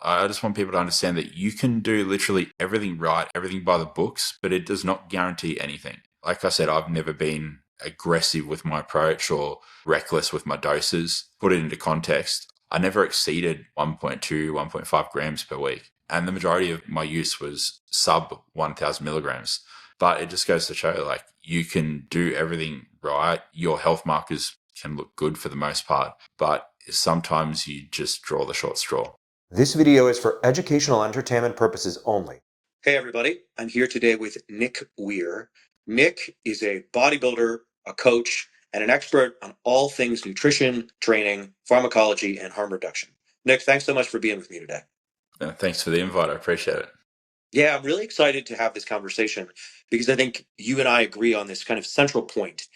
I just want people to understand that you can do literally everything right, everything by the books, but it does not guarantee anything. Like I said, I've never been aggressive with my approach or reckless with my doses. Put it into context, I never exceeded 1.2, 1.5 grams per week. And the majority of my use was sub 1,000 milligrams. But it just goes to show, like, you can do everything right. Your health markers can look good for the most part, but sometimes you just draw the short straw. This video is for educational entertainment purposes only. Hey everybody, I'm here today with Nick Weir. Nick is a bodybuilder, a coach, and an expert on all things nutrition, training, pharmacology, and harm reduction. Nick, thanks so much for being with me today. Thanks for the invite. I appreciate it. Yeah, I'm really excited to have this conversation because I think you and I agree on this kind of central point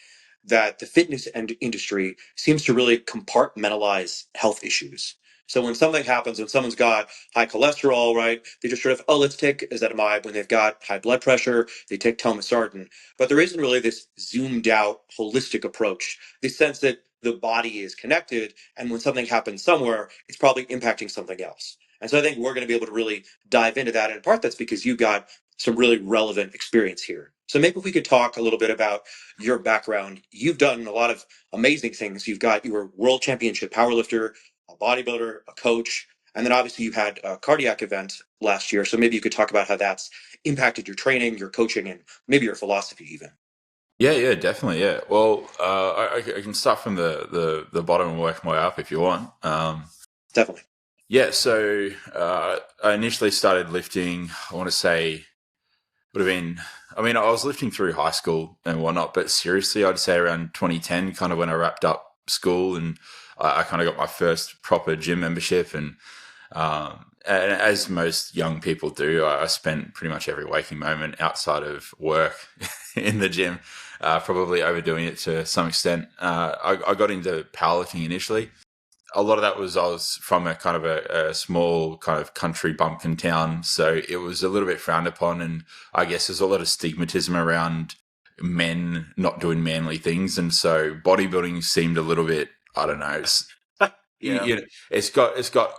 that the fitness industry seems to really compartmentalize health issues. So when something happens, when someone's got high cholesterol, right, they just sort of, oh, let's take ezetimibe. When they've got high blood pressure, they take telmisartan. But there isn't really this zoomed out, holistic approach, this sense that the body is connected, and when something happens somewhere, it's probably impacting something else. And so I think we're going to be able to really dive into that. And in part, that's because you got some really relevant experience here. So maybe we could talk a little bit about your background. You've done a lot of amazing things. You were a world championship powerlifter, a bodybuilder, a coach, and then obviously you had a cardiac event last year. So maybe you could talk about how that's impacted your training, your coaching, and maybe your philosophy even. Yeah, definitely. Yeah. Well, I can start from the bottom and work my way up if you want. Definitely. Yeah. So I initially started lifting, I want to say, would have been, I mean, I was lifting through high school and whatnot, but seriously, I'd say around 2010, kind of when I wrapped up school and I kind of got my first proper gym membership. And as most young people do, I spent pretty much every waking moment outside of work in the gym, probably overdoing it to some extent. I got into powerlifting initially. A lot of that was I was from a kind of a small kind of country bumpkin town, so it was a little bit frowned upon, and I guess there's a lot of stigmatism around men not doing manly things, and so bodybuilding seemed a little bit, I don't know, it's got.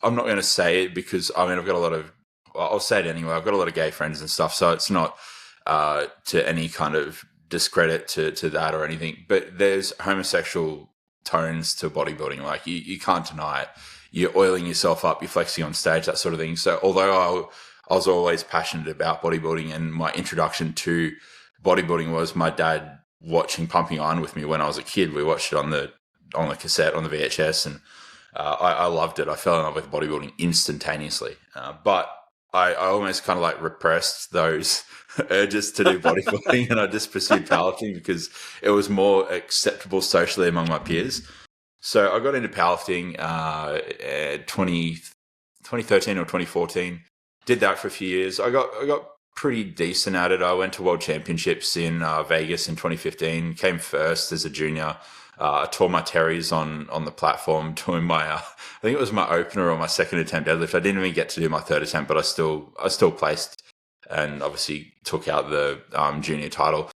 I'm not going to say it because I mean I've got a lot of. I'll say it anyway. I've got a lot of gay friends and stuff, so it's not to any kind of discredit to that or anything. But there's homosexual tones to bodybuilding. Like you can't deny it. You're oiling yourself up, you're flexing on stage, that sort of thing. So although I was always passionate about bodybuilding, and my introduction to bodybuilding was my dad watching Pumping Iron with me when I was a kid. We watched it on the cassette, on the VHS, and I loved it. I fell in love with bodybuilding instantaneously. But I almost kind of like repressed those urges to do bodybuilding, and I just pursued powerlifting because it was more acceptable socially among my peers. So I got into powerlifting 2013 or 2014. Did that for a few years. I got pretty decent at it. I went to World Championships in Vegas in 2015. Came first as a junior. I tore my terries on the platform doing my, I think it was my opener or my second attempt deadlift. I didn't even get to do my third attempt, but I still placed and obviously took out the junior title.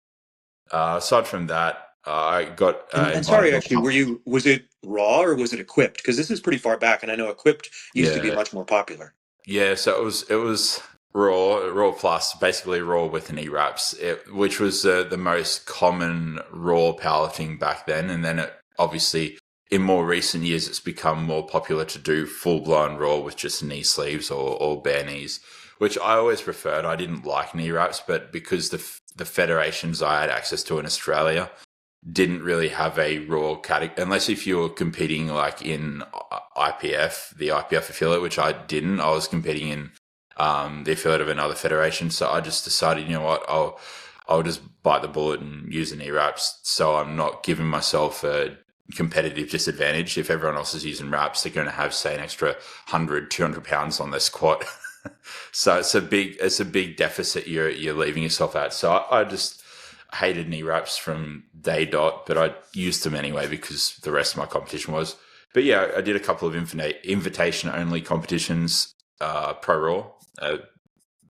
Aside from that, I got. And sorry, actually, was it raw or was it equipped? Because this is pretty far back, and I know equipped used to be much more popular. Yeah, so it was raw plus, basically raw with knee wraps, which was the most common raw powerlifting back then. And then it obviously in more recent years, it's become more popular to do full blown raw with just knee sleeves or bare knees, which I always preferred. I didn't like knee wraps, but because the federations I had access to in Australia didn't really have a raw category, unless if you were competing like in IPF, the IPF affiliate, which I didn't. I was competing in the affiliate of another federation. So I just decided, you know what, I'll just bite the bullet and use the knee wraps, so I'm not giving myself a competitive disadvantage. If everyone else is using wraps, they're going to have, say, an extra 100, 200 pounds on their squat. So it's a big deficit you're leaving yourself at. So I just hated knee wraps from day dot, but I used them anyway because the rest of my competition was. But yeah, I did a couple of invitation only competitions, pro raw.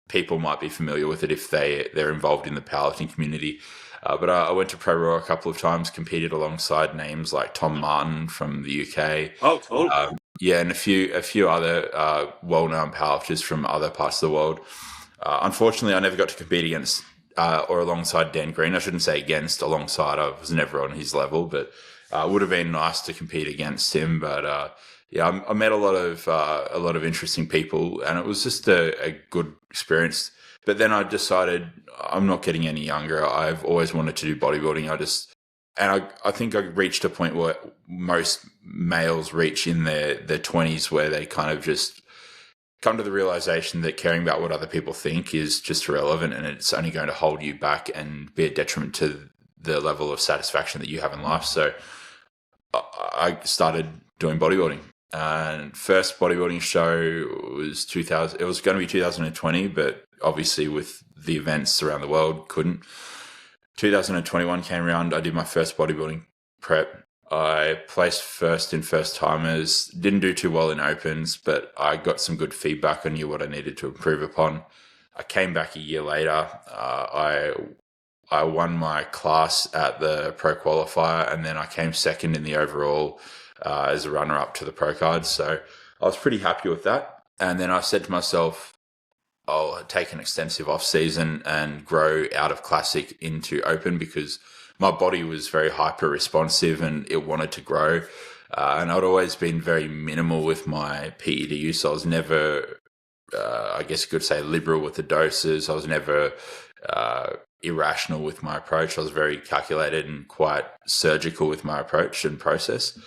People might be familiar with it if they're involved in the powerlifting community. But I went to Pro Raw a couple of times, competed alongside names like Tom Martin from the UK. Oh, totally. Yeah, and a few other well-known powerlifters from other parts of the world. Unfortunately, I never got to compete against or alongside Dan Green. I shouldn't say against, alongside. I was never on his level, but it would have been nice to compete against him. But yeah, I met a lot of interesting people, and it was just a good experience. But then I decided I'm not getting any younger. I've always wanted to do bodybuilding. I think I reached a point where most males reach in their 20s where they kind of just come to the realization that caring about what other people think is just irrelevant, and it's only going to hold you back and be a detriment to the level of satisfaction that you have in life. So I started doing bodybuilding. And first bodybuilding show was 2000. It was going to be 2020, but obviously with the events around the world, couldn't. 2021 came around. I did my first bodybuilding prep. I placed first in first timers. Didn't do too well in opens, but I got some good feedback. I knew what I needed to improve upon. I came back a year later. I won my class at the pro qualifier, and then I came second in the overall as a runner up to the pro card. So I was pretty happy with that. And then I said to myself, I'll take an extensive off season and grow out of classic into open, because my body was very hyper responsive and it wanted to grow. And I'd always been very minimal with my PED use. I was never, I guess you could say, liberal with the doses. I was never irrational with my approach. I was very calculated and quite surgical with my approach and process.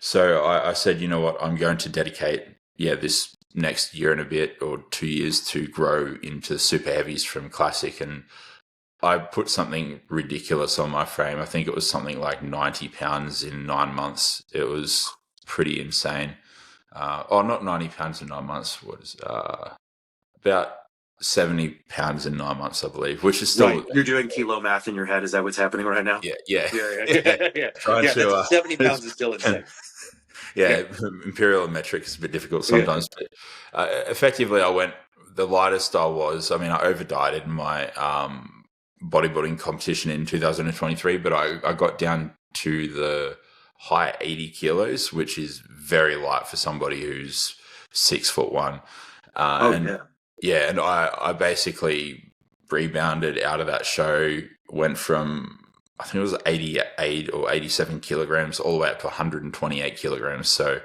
So I said, you know what, I'm going to dedicate, this next year and a bit or 2 years to grow into super heavies from classic. And I put something ridiculous on my frame. I think it was something like 90 pounds in 9 months. It was pretty insane. Not 90 pounds in 9 months. What is about 70 pounds in 9 months, I believe, which is still... Right. You're doing kilo math in your head. Is that what's happening right now? Yeah. Trying to... That's 70 pounds is still insane. Yeah, imperial and metric is a bit difficult sometimes. Yeah. But effectively, the lightest I was, I overdieted in my bodybuilding competition in 2023, but I got down to the high 80 kilos, which is very light for somebody who's 6'1". And I basically rebounded out of that show, went from, I think it was 88 or 87 kilograms all the way up to 128 kilograms. So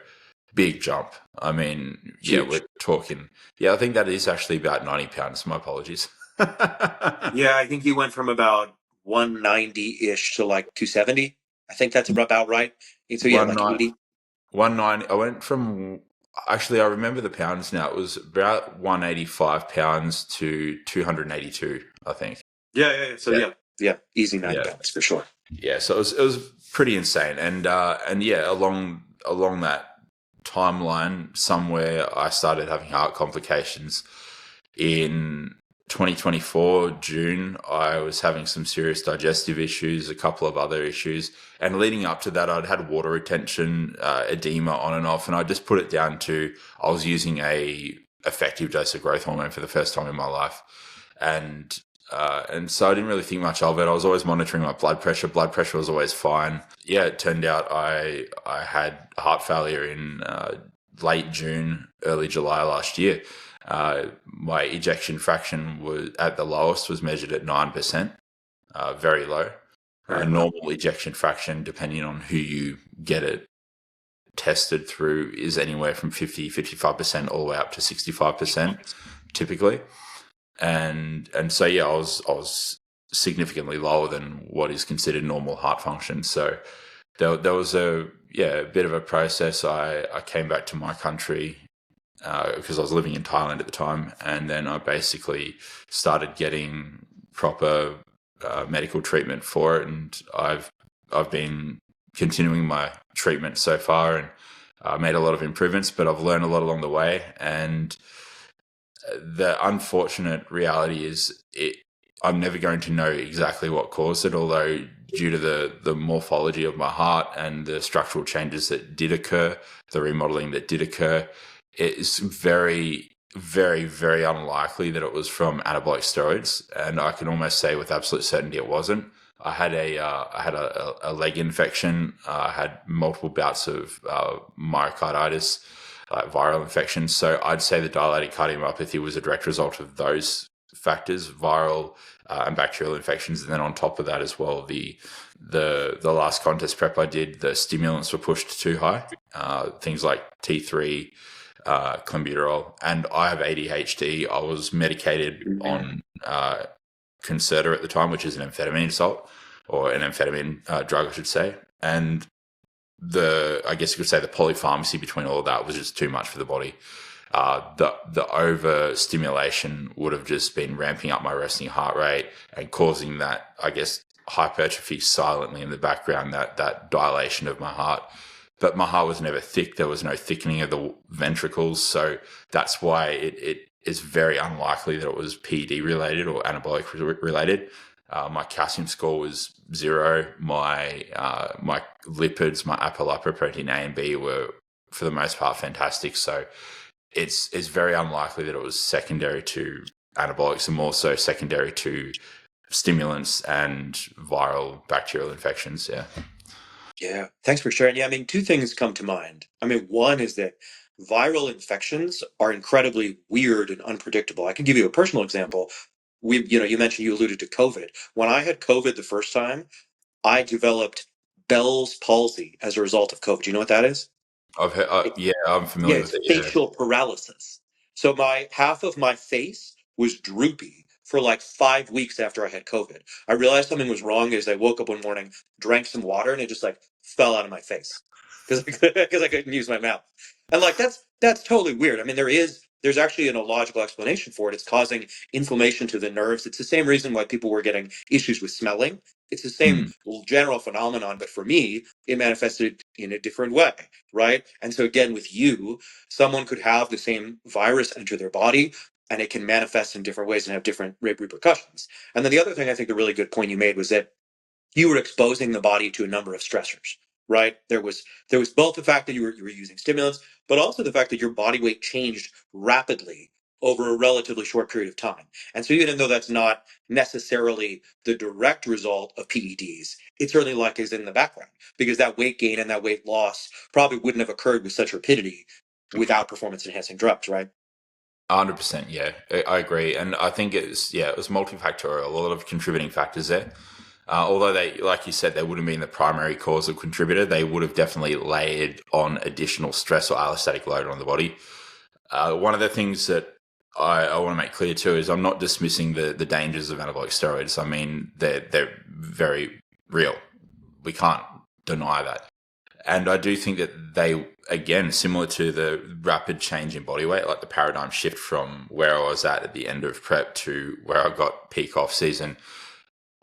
big jump. We're talking, I think that is actually about 90 pounds. My apologies. Yeah, I think you went from about 190-ish to like 270. I think that's about right. So yeah, like 80. 190. I went from, actually, I remember the pounds now. It was about 185 pounds to 282, I think. Yeah. So yeah, easy 90 pounds for sure. Yeah, so it was pretty insane. And along that timeline, somewhere I started having heart complications. In 2024, June, I was having some serious digestive issues, a couple of other issues. And leading up to that, I'd had water retention, edema on and off. And I just put it down to, I was using a effective dose of growth hormone for the first time in my life. And so I didn't really think much of it. I was always monitoring my blood pressure. Blood pressure was always fine. Yeah, it turned out I had heart failure in late June, early July last year. My ejection fraction was at the lowest, was measured at 9%, very low. Normal ejection fraction, depending on who you get it tested through, is anywhere from 55% all the way up to 65% typically. And so I was significantly lower than what is considered normal heart function. So there was a bit of a process. I came back to my country because I was living in Thailand at the time, and then I basically started getting proper medical treatment for it, and I've been continuing my treatment so far, and made a lot of improvements, but I've learned a lot along the way. And the unfortunate reality is I'm never going to know exactly what caused it, although due to the morphology of my heart and the structural changes that did occur, the remodeling that did occur, it's very, very, very unlikely that it was from anabolic steroids. And I can almost say with absolute certainty it wasn't. I had a leg infection. I had multiple bouts of myocarditis. like viral infections. So I'd say the dilated cardiomyopathy was a direct result of those factors, viral and bacterial infections, and then on top of that as well, the last contest prep I did, the stimulants were pushed too high, things like T3, clenbuterol, and I have ADHD. I was medicated on Concerta at the time, which is an amphetamine salt, or an amphetamine drug, I should say, and I guess you could say the polypharmacy between all of that was just too much for the body. The overstimulation would have just been ramping up my resting heart rate and causing that, I guess, hypertrophy silently in the background, that dilation of my heart. But my heart was never thick. There was no thickening of the ventricles. So that's why it is very unlikely that it was PED related or anabolic related. My calcium score was 0. My lipids, my apolipoprotein A and B were, for the most part, fantastic. So it's very unlikely that it was secondary to anabolics and more so secondary to stimulants and viral bacterial infections. Yeah. Yeah, thanks for sharing. Yeah, I mean, two things come to mind. I mean, one is that viral infections are incredibly weird and unpredictable. I can give you a personal example. You mentioned you alluded to COVID. When I had COVID the first time, I developed Bell's palsy as a result of COVID. Do you know what that is? I've heard, yeah, I'm Yeah, familiar with it's it. Yeah. facial paralysis. So my half of my face was droopy for like 5 weeks after I had COVID. I realized something was wrong as I woke up one morning, drank some water, and it just like fell out of my face because because I couldn't use my mouth. And like that's totally weird. I mean, there's actually an illogical explanation for it. It's causing inflammation to the nerves. It's the same reason why people were getting issues with smelling. It's the same Mm. general phenomenon, but for me, it manifested in a different way, right? And so again, with you, someone could have the same virus enter their body and it can manifest in different ways and have different repercussions. And then the other thing, I think the really good point you made was that you were exposing the body to a number of stressors, right? There was both the fact that you were using stimulants, but also the fact that your body weight changed rapidly over a relatively short period of time. And so even though that's not necessarily the direct result of PEDs, it certainly like is in the background because that weight gain and that weight loss probably wouldn't have occurred with such rapidity without performance enhancing drugs, right? 100%. Yeah, I agree. And I think it was multifactorial, a lot of contributing factors there. Although they, like you said, they wouldn't be the primary causal contributor, they would have definitely layered on additional stress or allostatic load on the body. One of the things that I want to make clear too is I'm not dismissing the dangers of anabolic steroids. I mean, they're very real. We can't deny that. And I do think that they, again, similar to the rapid change in body weight, like the paradigm shift from where I was at the end of prep to where I got peak off season.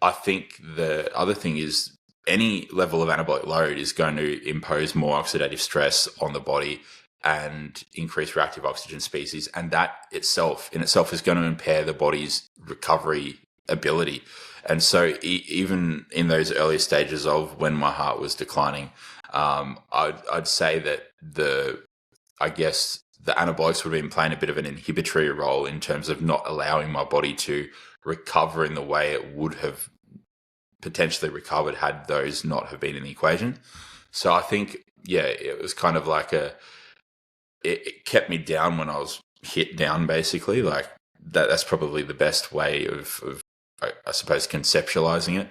I think the other thing is any level of anabolic load is going to impose more oxidative stress on the body and increase reactive oxygen species. And that in itself is going to impair the body's recovery ability. And so even in those early stages of when my heart was declining, I'd say that I guess the anabolics would have been playing a bit of an inhibitory role in terms of not allowing my body to recover in the way it would have potentially recovered had those not have been in the equation. So I think, yeah, it was kind of like it kept me down when I was hit down, basically. Like that's probably the best way of I suppose conceptualizing it.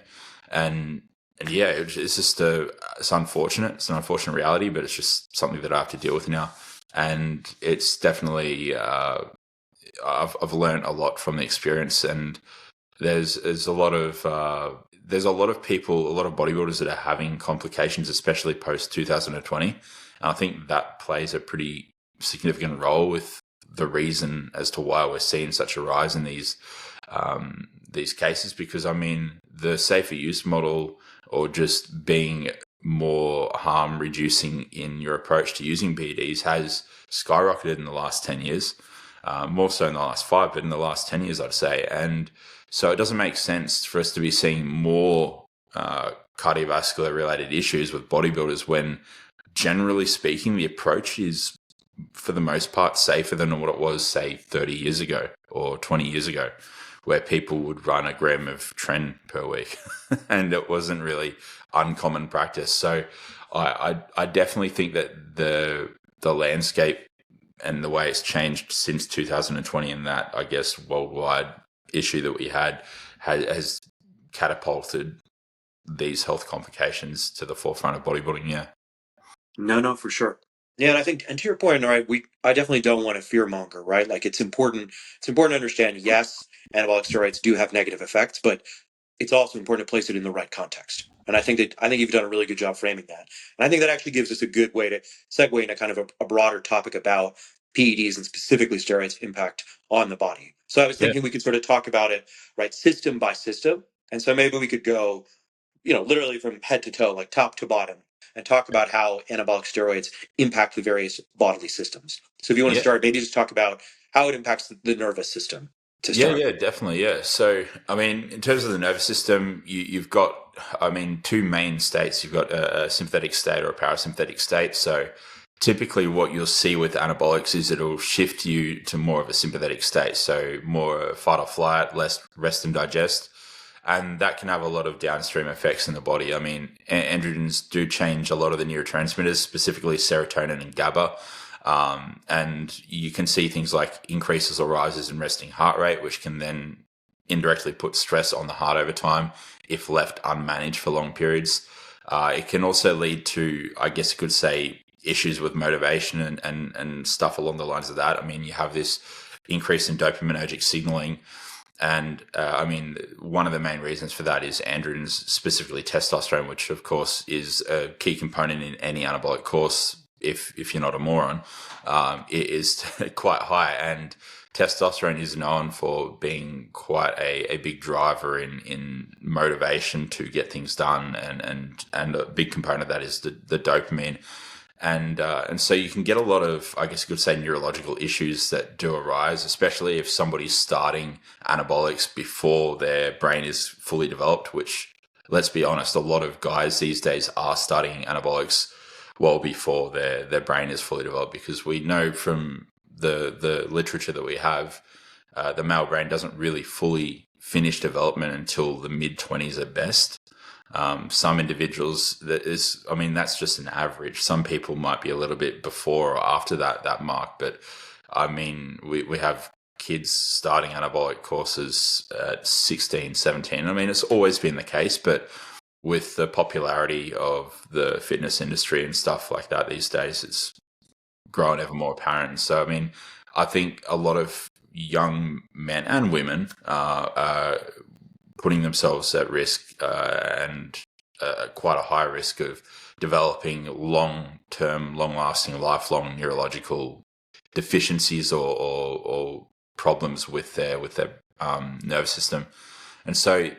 And yeah, it's just it's unfortunate. It's an unfortunate reality, but it's just something that I have to deal with now. And it's definitely I've learned a lot from the experience. And there's a lot of people, a lot of bodybuilders that are having complications, especially post 2020. And I think that plays a pretty significant role with the reason as to why we're seeing such a rise in these cases. Because I mean, the safer use model, or just being more harm reducing in your approach to using PEDs, has skyrocketed in the last 10 years, more so in the last 5, but in the last 10 years, I'd say. And so it doesn't make sense for us to be seeing more cardiovascular related issues with bodybuilders when, generally speaking, the approach is, for the most part, safer than what it was, say, 30 years ago or 20 years ago, where people would run a gram of tren per week and it wasn't really uncommon practice. So I definitely think that the landscape and the way it's changed since 2020, and that, I guess, worldwide issue that we had has catapulted these health complications to the forefront of bodybuilding. Yeah. No, for sure. Yeah, and I think, and to your point, right, I definitely don't want to fear monger, right? Like it's important to understand, yes, anabolic steroids do have negative effects, but it's also important to place it in the right context. And I think you've done a really good job framing that. And I think that actually gives us a good way to segue into kind of a broader topic about PEDs and specifically steroids' impact on the body. So I was Yeah. thinking we could sort of talk about it, right, system by system. And so maybe we could go, literally from head to toe, like top to bottom, and talk about how anabolic steroids impact the various bodily systems. So if you want to Yeah. start, maybe just talk about how it impacts the nervous system to Yeah, start. yeah, definitely. Yeah. So, I mean, in terms of the nervous system, you've got, I mean, two main states. You've got a sympathetic state or a parasympathetic state. So, typically, what you'll see with anabolics is it'll shift you to more of a sympathetic state. So, more fight or flight, less rest and digest. And that can have a lot of downstream effects in the body. I mean, androgens do change a lot of the neurotransmitters, specifically serotonin and GABA. And you can see things like increases or rises in resting heart rate, which can then indirectly put stress on the heart over time if left unmanaged for long periods. It can also lead to, I guess you could say, issues with motivation and stuff along the lines of that. I mean, you have this increase in dopaminergic signaling. And I mean, one of the main reasons for that is androgens, specifically testosterone, which of course is a key component in any anabolic course. If you're not a moron, it is quite high, and testosterone is known for being quite a big driver in motivation to get things done, and a big component of that is the dopamine. And so you can get a lot of, I guess you could say, neurological issues that do arise, especially if somebody's starting anabolics before their brain is fully developed, which, let's be honest, a lot of guys these days are starting anabolics well before their brain is fully developed, because we know from the literature that we have, the male brain doesn't really fully finish development until the mid-20s at best. Some individuals, that is, I mean, that's just an average. Some people might be a little bit before or after that mark, but I mean, we have kids starting anabolic courses at 16, 17. I mean, it's always been the case, but with the popularity of the fitness industry and stuff like that these days, it's grown ever more apparent. So, I mean, I think a lot of young men and women are putting themselves at risk, and quite a high risk of developing long-term, long-lasting, lifelong neurological deficiencies or problems with their nervous system. And so,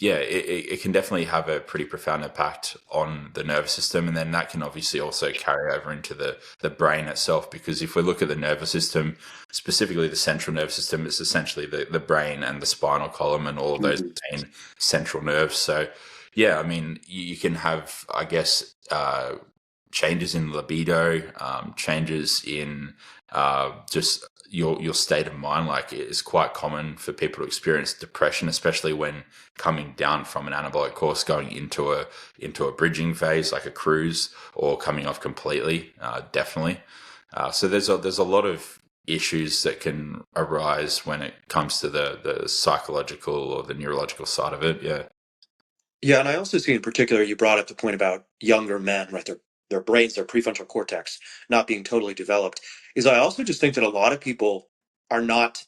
yeah, it can definitely have a pretty profound impact on the nervous system. And then that can obviously also carry over into the brain itself, because if we look at the nervous system, specifically the central nervous system, it's essentially the brain and the spinal column and all of those Mhm. main central nerves. So, yeah, I mean, you can have, I guess, changes in libido, changes in just your state of mind. Like, it's quite common for people to experience depression, especially when coming down from an anabolic course, going into a bridging phase, like a cruise, or coming off completely. Definitely. So there's a lot of issues that can arise when it comes to the psychological or the neurological side of it. Yeah. Yeah, and I also see in particular you brought up the point about younger men, right? Their brains, their prefrontal cortex not being totally developed. Is I also just think that a lot of people are not,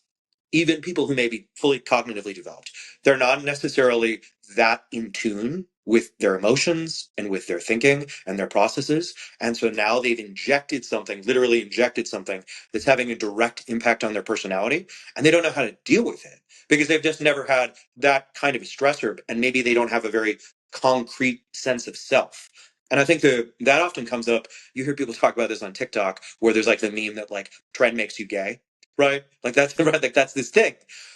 even people who may be fully cognitively developed, they're not necessarily that in tune with their emotions and with their thinking and their processes. And so now they've injected something, literally injected something that's having a direct impact on their personality, and they don't know how to deal with it because they've just never had that kind of a stressor, and maybe they don't have a very concrete sense of self. And I think that often comes up. You hear people talk about this on TikTok, where there's like the meme that like trend makes you gay, right? Like that's right, like that's this thing.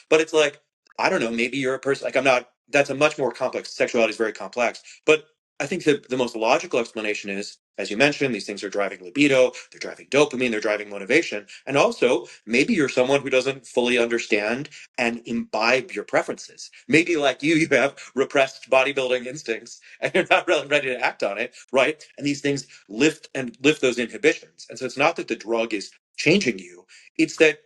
But it's like, I don't know, maybe you're a person like I'm not. That's a much more complex. Sexuality is very complex, but I think that the most logical explanation is, as you mentioned, these things are driving libido, they're driving dopamine, they're driving motivation. And also, maybe you're someone who doesn't fully understand and imbibe your preferences. Maybe, like you have repressed bodybuilding instincts and you're not really ready to act on it, right? And these things lift those inhibitions. And so it's not that the drug is changing you, it's that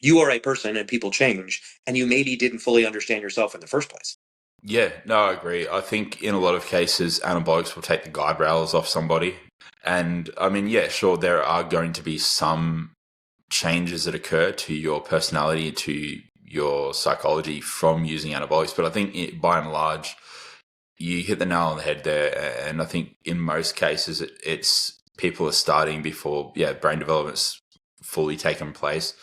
you are a person and people change, and you maybe didn't fully understand yourself in the first place. Yeah, no, I agree. I think in a lot of cases, anabolics will take the guide rails off somebody. And I mean, yeah, sure, there are going to be some changes that occur to your personality, to your psychology from using anabolics. But I think by and large, you hit the nail on the head there. And I think in most cases, it's people are starting before, yeah, brain development's fully taken place.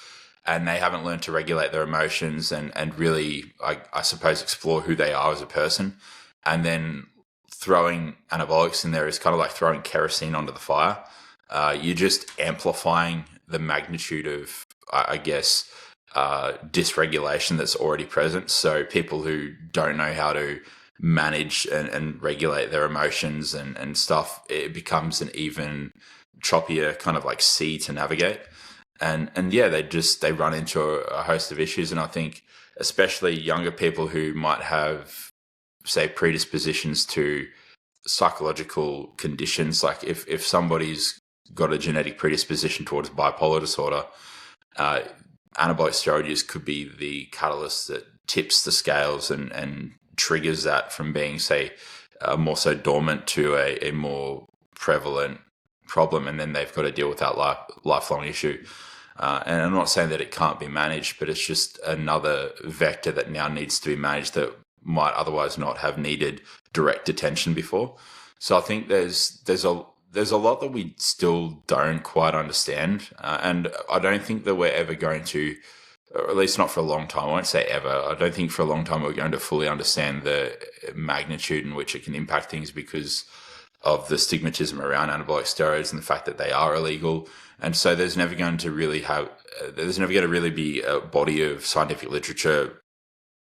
And they haven't learned to regulate their emotions and really, I suppose, explore who they are as a person. And then throwing anabolics in there is kind of like throwing kerosene onto the fire. You're just amplifying the magnitude of, I guess, dysregulation that's already present. So people who don't know how to manage and regulate their emotions and stuff, it becomes an even choppier kind of like sea to navigate. And yeah, they run into a host of issues. And I think especially younger people who might have, say, predispositions to psychological conditions, like if somebody's got a genetic predisposition towards bipolar disorder, uh, anabolic steroid use could be the catalyst that tips the scales and triggers that from being, say, more so dormant to a more prevalent problem, and then they've got to deal with that lifelong issue. And I'm not saying that it can't be managed, but it's just another vector that now needs to be managed that might otherwise not have needed direct attention before. So I think there's a lot that we still don't quite understand, and I don't think that we're ever going to, or at least not for a long time. I won't say ever. I don't think for a long time we're going to fully understand the magnitude in which it can impact things because of the stigmatism around anabolic steroids and the fact that they are illegal. And so there's never going to really be a body of scientific literature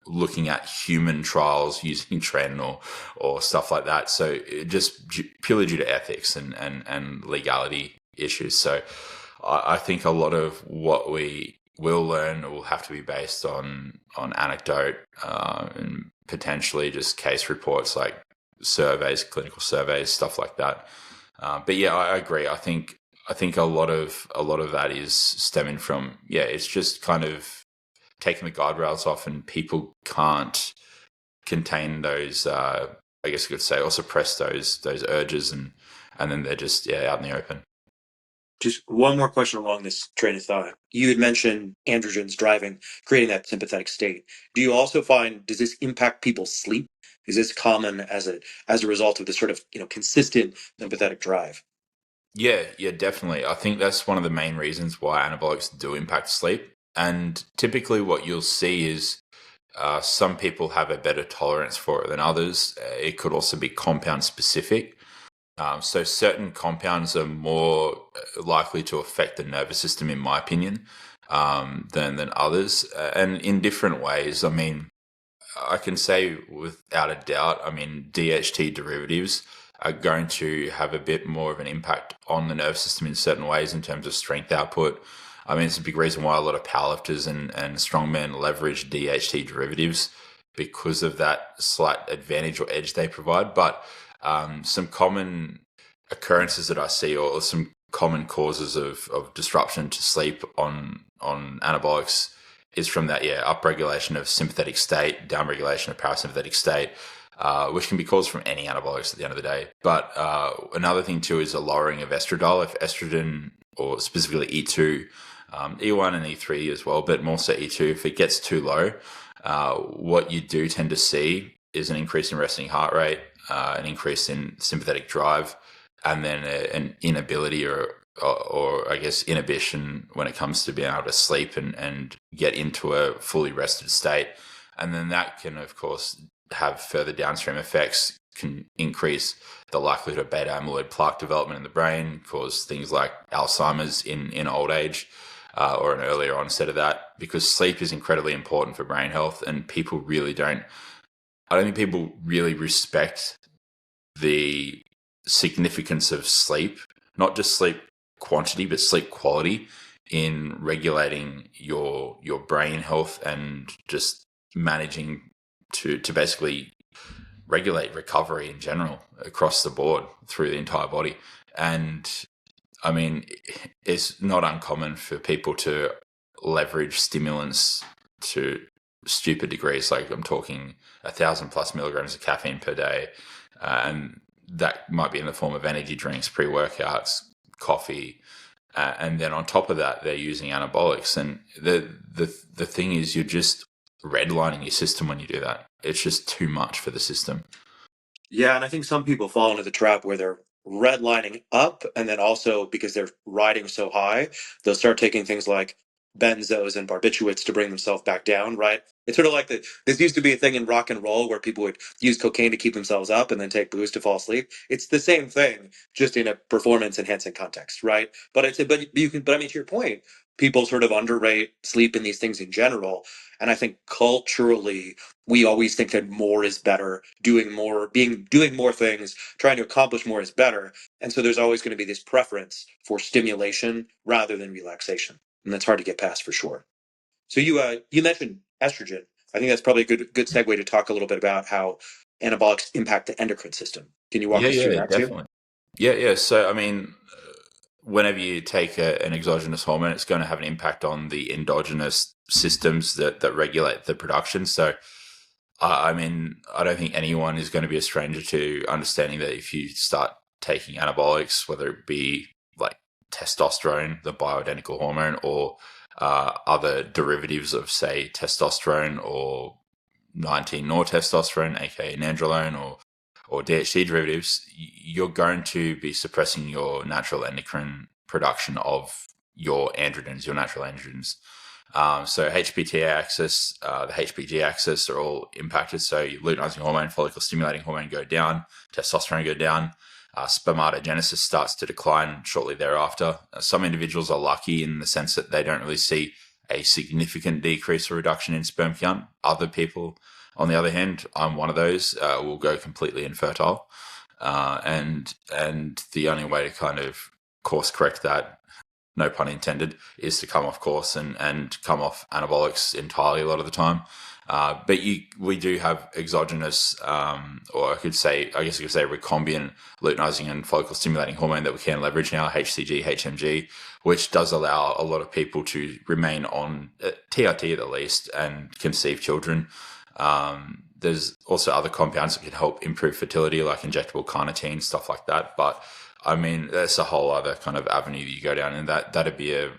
looking at human trials using tren or stuff like that. So it just purely due to ethics and legality issues. So I think a lot of what we will learn will have to be based on anecdote and potentially just case reports like surveys, clinical surveys, stuff like that. But yeah, I agree. I think a lot of that is stemming from, yeah, it's just kind of taking the guardrails off, and people can't contain those. I guess you could say, or suppress those urges, and then they're just, yeah, out in the open. Just one more question along this train of thought. You had mentioned androgens driving, creating that sympathetic state. Do you also find, does this impact people's sleep? Is this common as a result of this sort of, consistent sympathetic drive? Yeah, definitely. I think that's one of the main reasons why anabolics do impact sleep. And typically, what you'll see is some people have a better tolerance for it than others. It could also be compound specific. So certain compounds are more likely to affect the nervous system, in my opinion, than others, and in different ways. I mean, I can say without a doubt, I mean, DHT derivatives are going to have a bit more of an impact on the nervous system in certain ways in terms of strength output. I mean, it's a big reason why a lot of powerlifters and strongmen leverage DHT derivatives because of that slight advantage or edge they provide. But some common occurrences that I see, or some common causes of disruption to sleep on anabolics, is from that, yeah, upregulation of sympathetic state, downregulation of parasympathetic state, which can be caused from any anabolics at the end of the day. But another thing too is a lowering of estradiol. If estrogen, or specifically E2, E1 and E3 as well, but more so E2, if it gets too low, what you do tend to see is an increase in resting heart rate, an increase in sympathetic drive, and then an inability or I guess inhibition when it comes to being able to sleep and get into a fully rested state. And then that can, of course, have further downstream effects, can increase the likelihood of beta amyloid plaque development in the brain, cause things like Alzheimer's in old age, or an earlier onset of that, because sleep is incredibly important for brain health, and I don't think people really respect the significance of sleep, not just sleep quantity, but sleep quality in regulating your brain health and just managing to basically regulate recovery in general across the board through the entire body. And I mean, it's not uncommon for people to leverage stimulants to stupid degrees. Like I'm talking 1,000+ milligrams of caffeine per day, and that might be in the form of energy drinks, pre-workouts, coffee, and then on top of that, they're using anabolics. And the thing is, you're just redlining your system when you do that. It's just too much for the system. Yeah, and I think some people fall into the trap where they're redlining up, and then also because they're riding so high, they'll start taking things like benzos and barbiturates to bring themselves back down, right? It's sort of like this used to be a thing in rock and roll where people would use cocaine to keep themselves up and then take booze to fall asleep. It's the same thing, just in a performance enhancing context, right? But I mean, to your point, people sort of underrate sleep and these things in general. And I think culturally, we always think that more is better, doing more things, trying to accomplish more is better. And so there's always going to be this preference for stimulation rather than relaxation. And that's hard to get past for sure. So you mentioned estrogen. I think that's probably a good segue to talk a little bit about how anabolics impact the endocrine system. Can you walk Yeah, us through yeah, that too? definitely. Yeah. So, I mean, whenever you take an exogenous hormone, it's going to have an impact on the endogenous systems that regulate the production. So, I mean, I don't think anyone is going to be a stranger to understanding that if you start taking anabolics, whether it be like testosterone, the bioidentical hormone, or other derivatives of, say, testosterone or 19-nortestosterone, aka nandrolone, or DHT derivatives, you're going to be suppressing your natural endocrine production of your androgens, your natural androgens. So HPTA axis, the HPG axis are all impacted. So your luteinizing hormone, follicle stimulating hormone go down, testosterone go down, spermatogenesis starts to decline shortly thereafter. Some individuals are lucky in the sense that they don't really see a significant decrease or reduction in sperm count. Other people, on the other hand, I'm one of those, will go completely infertile. And the only way to kind of course correct that, no pun intended, is to come off course and come off anabolics entirely a lot of the time. But we do have exogenous, or I guess you could say recombinant luteinizing and follicle stimulating hormone that we can leverage now, HCG, HMG, which does allow a lot of people to remain on TRT at the least and conceive children. There's also other compounds that can help improve fertility, like injectable carnitine, stuff like that. But I mean, that's a whole other kind of avenue that you go down, and that'd be a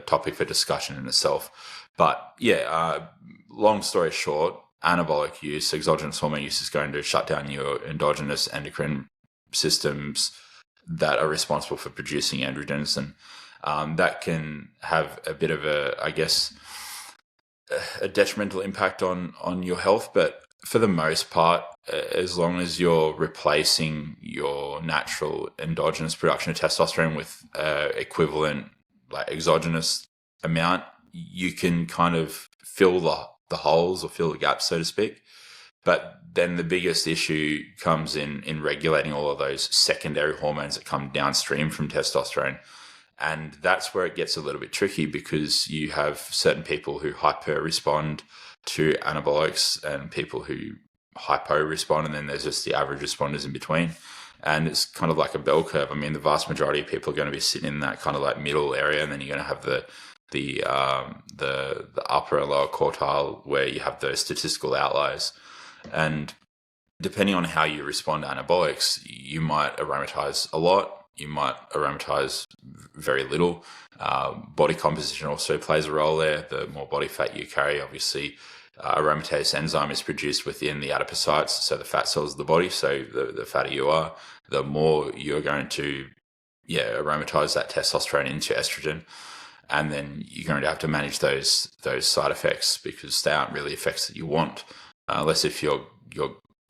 topic for discussion in itself. But yeah, long story short, anabolic use, exogenous hormone use is going to shut down your endogenous endocrine systems that are responsible for producing androgens, and that can have a bit of a detrimental impact on your health. But for the most part, as long as you're replacing your natural endogenous production of testosterone with equivalent like exogenous amount, you can kind of fill the holes or fill the gaps, so to speak. But then the biggest issue comes in regulating all of those secondary hormones that come downstream from testosterone. And that's where it gets a little bit tricky, because you have certain people who hyper respond to anabolics and people who hypo respond, and then there's just the average responders in between. And it's kind of like a bell curve. I mean, the vast majority of people are going to be sitting in that kind of like middle area, and then you're going to have the upper and lower quartile where you have those statistical outliers. And depending on how you respond to anabolics, you might aromatize a lot, you might aromatize very little. Body composition also plays a role there. The more body fat you carry, obviously, aromatase enzyme is produced within the adipocytes, so the fat cells of the body. So the fatter you are, the more you're going to aromatize that testosterone into estrogen. And then you're going to have to manage those side effects, because they aren't really effects that you want, unless if your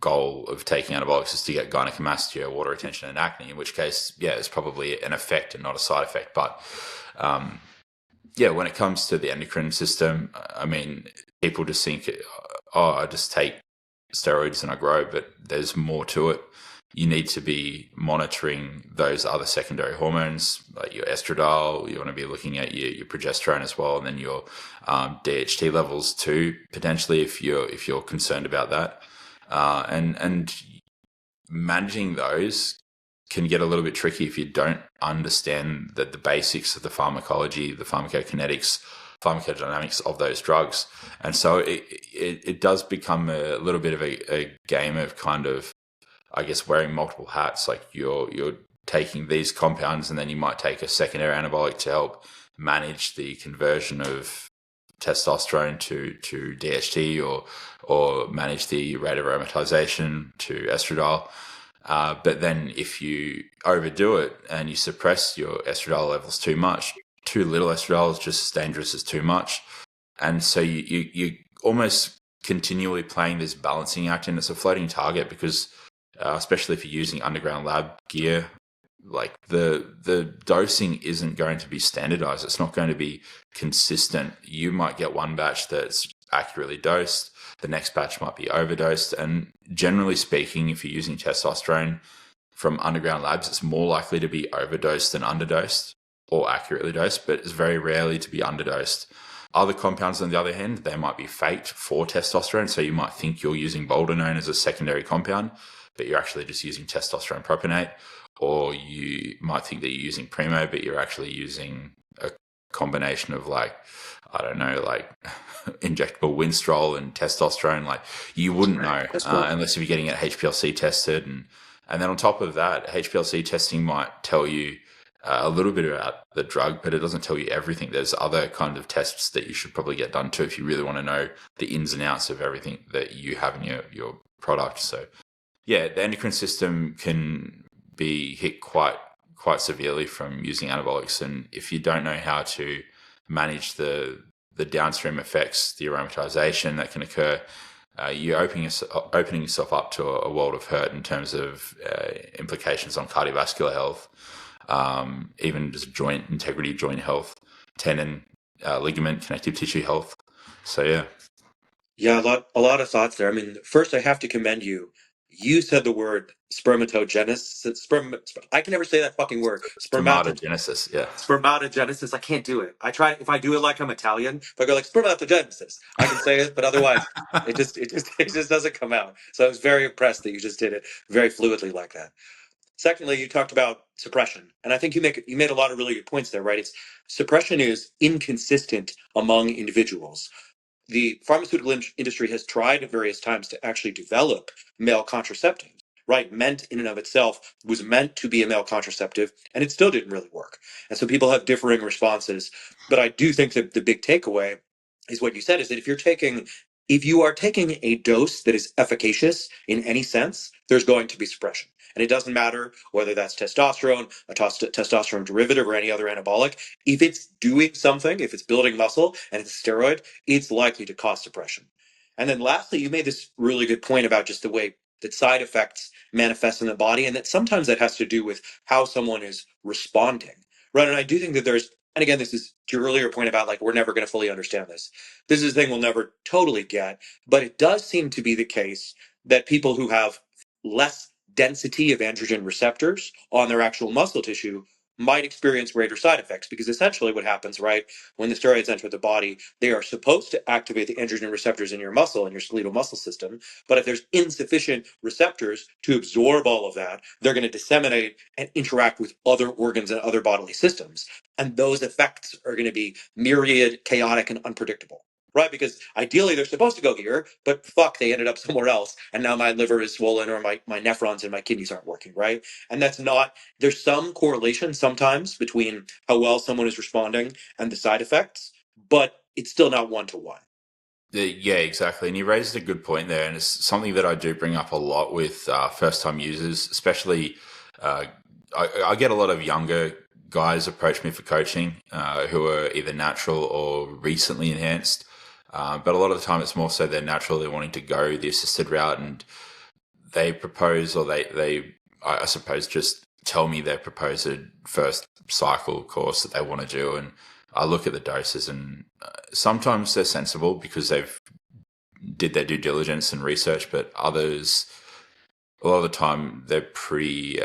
goal of taking anabolics is to get gynecomastia, water retention, and acne, in which case, it's probably an effect and not a side effect. But when it comes to the endocrine system, I mean, people just think, oh, I just take steroids and I grow, but there's more to it. You need to be monitoring those other secondary hormones, like your estradiol. You want to be looking at your progesterone as well, and then your DHT levels too, potentially, if you're concerned about that. And managing those can get a little bit tricky if you don't understand the basics of the pharmacology, the pharmacokinetics, pharmacodynamics of those drugs. And so it does become a little bit of a game of kind of, I guess, wearing multiple hats. Like you're taking these compounds, and then you might take a secondary anabolic to help manage the conversion of testosterone to DHT, or manage the rate of aromatization to estradiol. But then if you overdo it and you suppress your estradiol levels too much, too little estradiol is just as dangerous as too much. And so you almost continually playing this balancing act, and it's a floating target because especially if you're using underground lab gear, like the dosing isn't going to be standardized. It's not going to be consistent. You might get one batch that's accurately dosed, the next batch might be overdosed. And generally speaking, if you're using testosterone from underground labs, it's more likely to be overdosed than underdosed, or accurately dosed, but it's very rarely to be underdosed. Other compounds, on the other hand, they might be faked for testosterone. So you might think you're using boldenone as a secondary compound, but you're actually just using testosterone propionate. Or you might think that you're using Primo, but you're actually using a combination of, like, I don't know, like injectable Winstrol and testosterone. Like, you wouldn't know unless if you're getting it HPLC tested. And then on top of that, HPLC testing might tell you a little bit about the drug, but it doesn't tell you everything. There's other kind of tests that you should probably get done too if you really want to know the ins and outs of everything that you have in your product. So yeah, the endocrine system can be hit quite severely from using anabolics, and if you don't know how to manage the downstream effects, the aromatization that can occur, you're opening yourself up to a world of hurt in terms of implications on cardiovascular health, even just joint integrity, joint health, tendon, ligament, connective tissue health. So yeah. Yeah, a lot of thoughts there. I mean, first I have to commend you. You said the word spermatogenesis. I can never say that fucking word. Spermatogenesis, yeah. Spermatogenesis. I can't do it. I try, if I do it like I'm Italian, if I go like spermatogenesis, I can say it, but otherwise it just doesn't come out. So I was very impressed that you just did it very fluidly like that. Secondly, you talked about suppression, and I think you made a lot of really good points there, right? It's suppression is inconsistent among individuals. The pharmaceutical industry has tried at various times to actually develop male contraceptives, right? Meant in and of itself was meant to be a male contraceptive, and it still didn't really work. And so people have differing responses. But I do think that the big takeaway is what you said, is that if you are taking a dose that is efficacious in any sense, there's going to be suppression. And it doesn't matter whether that's testosterone, a testosterone derivative, or any other anabolic. If it's doing something, if it's building muscle and it's a steroid, it's likely to cause suppression. And then lastly, you made this really good point about just the way that side effects manifest in the body, and that sometimes that has to do with how someone is responding. Right. And I do think that and again, this is to your earlier point about like, we're never going to fully understand this. This is a thing we'll never totally get, but it does seem to be the case that people who have less density of androgen receptors on their actual muscle tissue might experience greater side effects, because essentially what happens, right, when the steroids enter the body, they are supposed to activate the androgen receptors in your muscle, in your skeletal muscle system. But if there's insufficient receptors to absorb all of that, they're going to disseminate and interact with other organs and other bodily systems. And those effects are going to be myriad, chaotic, and unpredictable. Right, because ideally they're supposed to go here, but fuck, they ended up somewhere else, and now my liver is swollen, or my nephrons and my kidneys aren't working, right? And that's not, there's some correlation sometimes between how well someone is responding and the side effects, but it's still not one-to-one. Yeah, exactly. And you raised a good point there. And it's something that I do bring up a lot with first-time users, especially I get a lot of younger guys approach me for coaching who are either natural or recently enhanced. But a lot of the time it's more so they're natural, they're wanting to go the assisted route, and they propose, or they I suppose just tell me their proposed first cycle course that they want to do. And I look at the doses, and sometimes they're sensible because they've did their due diligence and research, but others, a lot of the time, they're pretty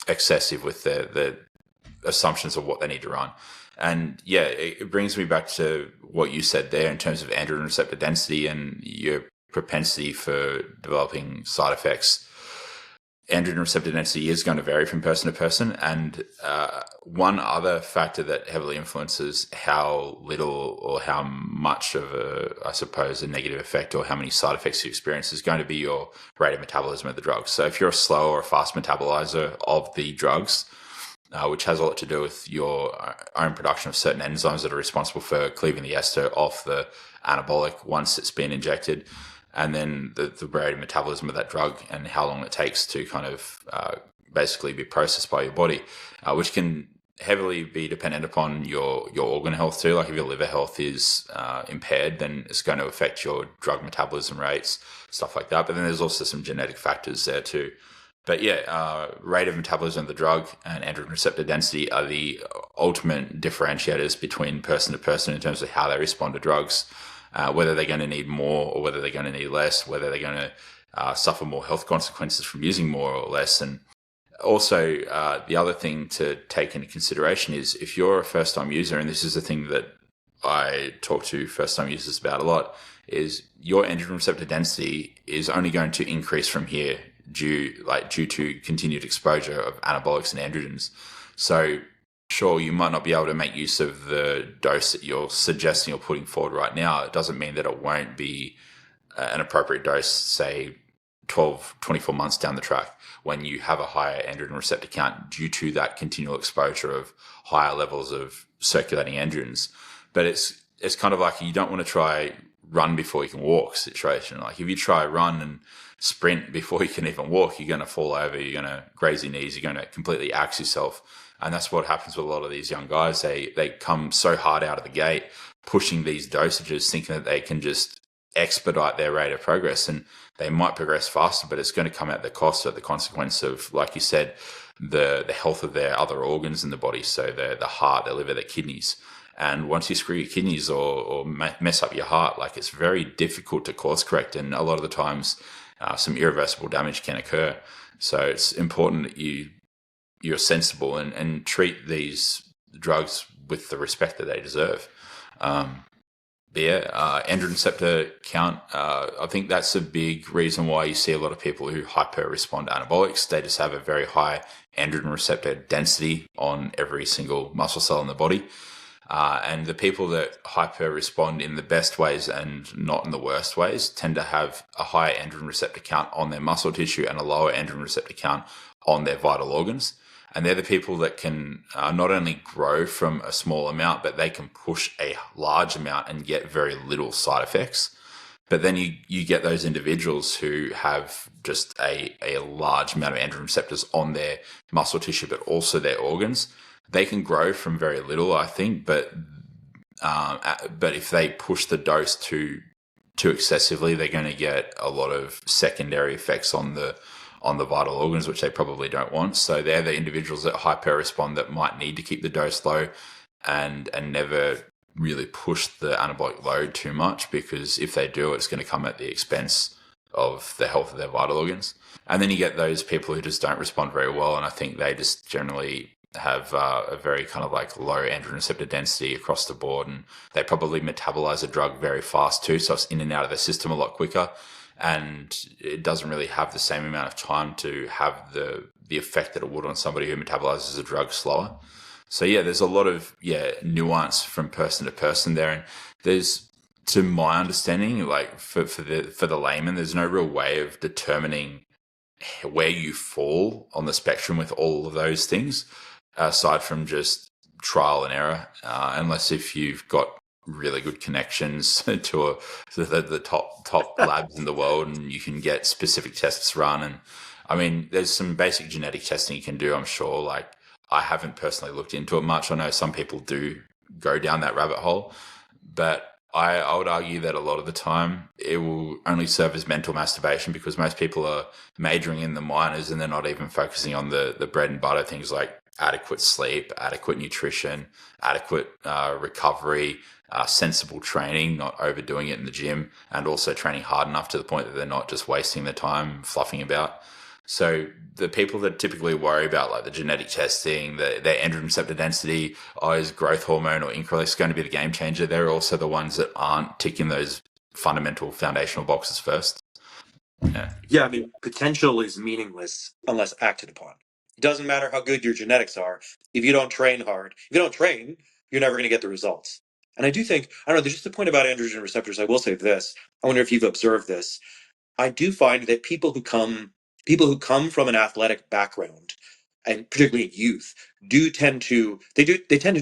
excessive with their assumptions of what they need to run. And yeah, it brings me back to what you said there in terms of androgen receptor density and your propensity for developing side effects. Androgen receptor density is going to vary from person to person. And one other factor that heavily influences how little or how much of a negative effect or how many side effects you experience is going to be your rate of metabolism of the drugs. So if you're a slow or a fast metabolizer of the drugs, which has a lot to do with your own production of certain enzymes that are responsible for cleaving the ester off the anabolic once it's been injected, and then the rate of metabolism of that drug and how long it takes to kind of basically be processed by your body, which can heavily be dependent upon your organ health too. Like if your liver health is impaired, then it's going to affect your drug metabolism rates, stuff like that. But then there's also some genetic factors there too. But yeah, rate of metabolism of the drug and androgen receptor density are the ultimate differentiators between person to person in terms of how they respond to drugs, whether they're going to need more or whether they're going to need less, whether they're going to suffer more health consequences from using more or less. And also, the other thing to take into consideration is if you're a first-time user, and this is the thing that I talk to first-time users about a lot, is your androgen receptor density is only going to increase from here due to continued exposure of anabolics and androgens. So sure, you might not be able to make use of the dose that you're suggesting or putting forward right now. It doesn't mean that it won't be an appropriate dose, say 12, 24 months down the track when you have a higher androgen receptor count due to that continual exposure of higher levels of circulating androgens. But it's kind of like you don't want to try run before you can walk situation. Like if you try run and sprint before you can even walk, you're going to fall over, you're going to graze your knees, you're going to completely axe yourself. And that's what happens with a lot of these young guys. They come so hard out of the gate, pushing these dosages, thinking that they can just expedite their rate of progress. And they might progress faster, but it's going to come at the cost or the consequence of, like you said, the health of their other organs in the body. So the heart, their liver, their kidneys. And once you screw your kidneys or mess up your heart, like it's very difficult to course correct. And a lot of the times, some irreversible damage can occur. So it's important that you're sensible and treat these drugs with the respect that they deserve. Androgen receptor count, I think that's a big reason why you see a lot of people who hyper respond to anabolics. They just have a very high androgen receptor density on every single muscle cell in the body. And the people that hyper respond in the best ways and not in the worst ways tend to have a higher androgen receptor count on their muscle tissue and a lower androgen receptor count on their vital organs. And they're the people that can not only grow from a small amount, but they can push a large amount and get very little side effects. But then you get those individuals who have just a large amount of androgen receptors on their muscle tissue, but also their organs. They can grow from very little, I think, but if they push the dose too excessively, they're going to get a lot of secondary effects on the vital organs, which they probably don't want. So they're the individuals that hyper respond that might need to keep the dose low and never really push the anabolic load too much, because if they do, it's going to come at the expense of the health of their vital organs. And then you get those people who just don't respond very well, and I think they just generally have a very kind of like low androgen receptor density across the board, and they probably metabolize a drug very fast too, so it's in and out of the system a lot quicker, and it doesn't really have the same amount of time to have the effect that it would on somebody who metabolizes a drug slower. So yeah, there's a lot of nuance from person to person there, and there's, to my understanding, like for the layman, there's no real way of determining where you fall on the spectrum with all of those things, aside from just trial and error, unless if you've got really good connections to the top labs in the world, and you can get specific tests run. And I mean, there's some basic genetic testing you can do, I'm sure. Like, I haven't personally looked into it much. I know some people do go down that rabbit hole, but I would argue that a lot of the time it will only serve as mental masturbation, because most people are majoring in the minors and they're not even focusing on the bread and butter things like adequate sleep, adequate nutrition, adequate recovery, sensible training, not overdoing it in the gym, and also training hard enough to the point that they're not just wasting their time fluffing about. So the people that typically worry about like the genetic testing, their androgen receptor density, is growth hormone or increase going to be the game changer? They're also the ones that aren't ticking those fundamental foundational boxes first. Yeah. Yeah, I mean, potential is meaningless unless acted upon. It doesn't matter how good your genetics are. If you don't train hard, if you don't train, you're never going to get the results. And I do think, I don't know, there's just a point about androgen receptors. I will say this. I wonder if you've observed this. I do find that people who come from an athletic background, and particularly in youth, they tend to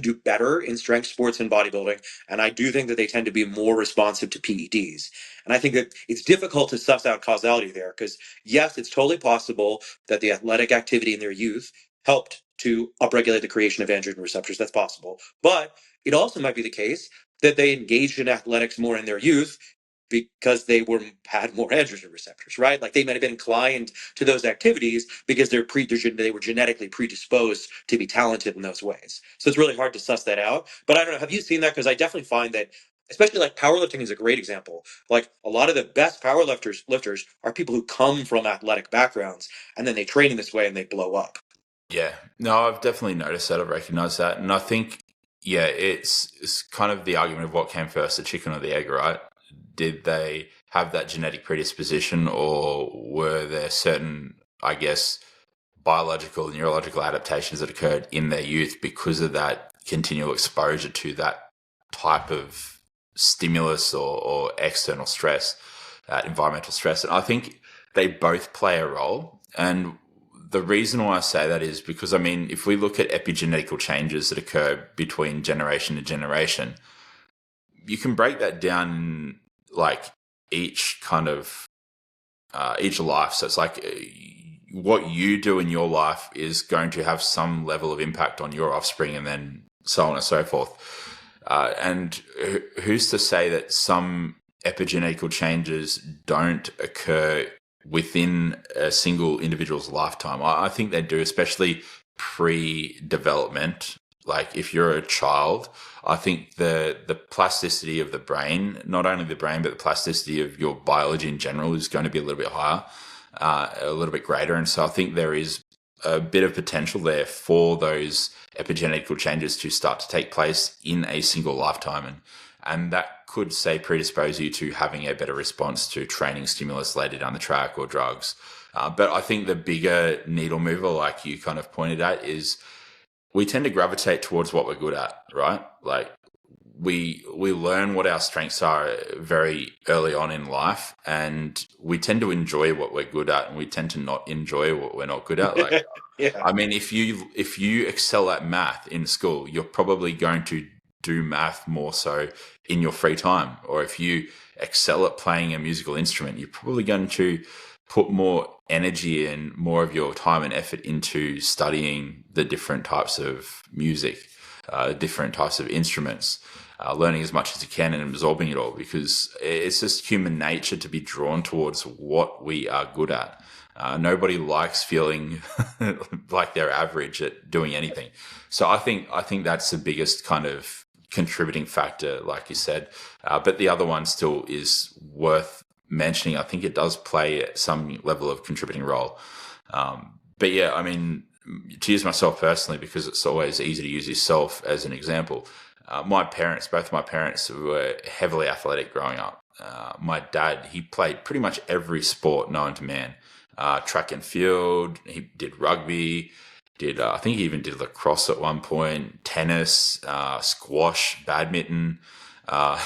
do better in strength sports and bodybuilding, and I do think that they tend to be more responsive to PEDs. And I think that it's difficult to suss out causality there because yes, it's totally possible that the athletic activity in their youth helped to upregulate the creation of androgen receptors. That's possible, but it also might be the case that they engaged in athletics more in their youth because had more androgen receptors, right? Like they might have been inclined to those activities because they were genetically predisposed to be talented in those ways. So it's really hard to suss that out. But I don't know. Have you seen that? Because I definitely find that, especially like powerlifting is a great example. Like a lot of the best lifters are people who come from athletic backgrounds and then they train in this way and they blow up. Yeah. No, I've definitely noticed that. I've recognized that. And I think, yeah, it's kind of the argument of what came first, the chicken or the egg, right? Did they have that genetic predisposition, or were there certain, I guess, biological, neurological adaptations that occurred in their youth because of that continual exposure to that type of stimulus or external stress, environmental stress? And I think they both play a role. And the reason why I say that is because, I mean, if we look at epigenetical changes that occur between generation to generation, you can break that down in like each kind of each life. So it's like what you do in your life is going to have some level of impact on your offspring, and then so on and so forth. And who's to say that some epigenetical changes don't occur within a single individual's lifetime? I think they do, especially pre-development. Like if you're a child, I think the plasticity of the brain, not only the brain, but the plasticity of your biology in general is going to be a little bit higher, a little bit greater. And so I think there is a bit of potential there for those epigenetical changes to start to take place in a single lifetime. And that could, say, predispose you to having a better response to training stimulus later down the track or drugs. But I think the bigger needle mover, like you kind of pointed at, is we tend to gravitate towards what we're good at, right? Like we learn what our strengths are very early on in life, and we tend to enjoy what we're good at, and we tend to not enjoy what we're not good at. Like, Yeah. I mean, if you excel at math in school, you're probably going to do math more so in your free time. Or if you excel at playing a musical instrument, you're probably going to put more energy and more of your time and effort into studying the different types of music, different types of instruments, learning as much as you can and absorbing it all, because it's just human nature to be drawn towards what we are good at. Nobody likes feeling like they're average at doing anything. So I think that's the biggest kind of contributing factor, like you said. But the other one still is worth mentioning. I think it does play some level of contributing role. But yeah, I mean, to use myself personally, because it's always easy to use yourself as an example. Both my parents were heavily athletic growing up. My dad, he played pretty much every sport known to man. Track and field, he did rugby, I think he even did lacrosse at one point, tennis, squash, badminton, uh,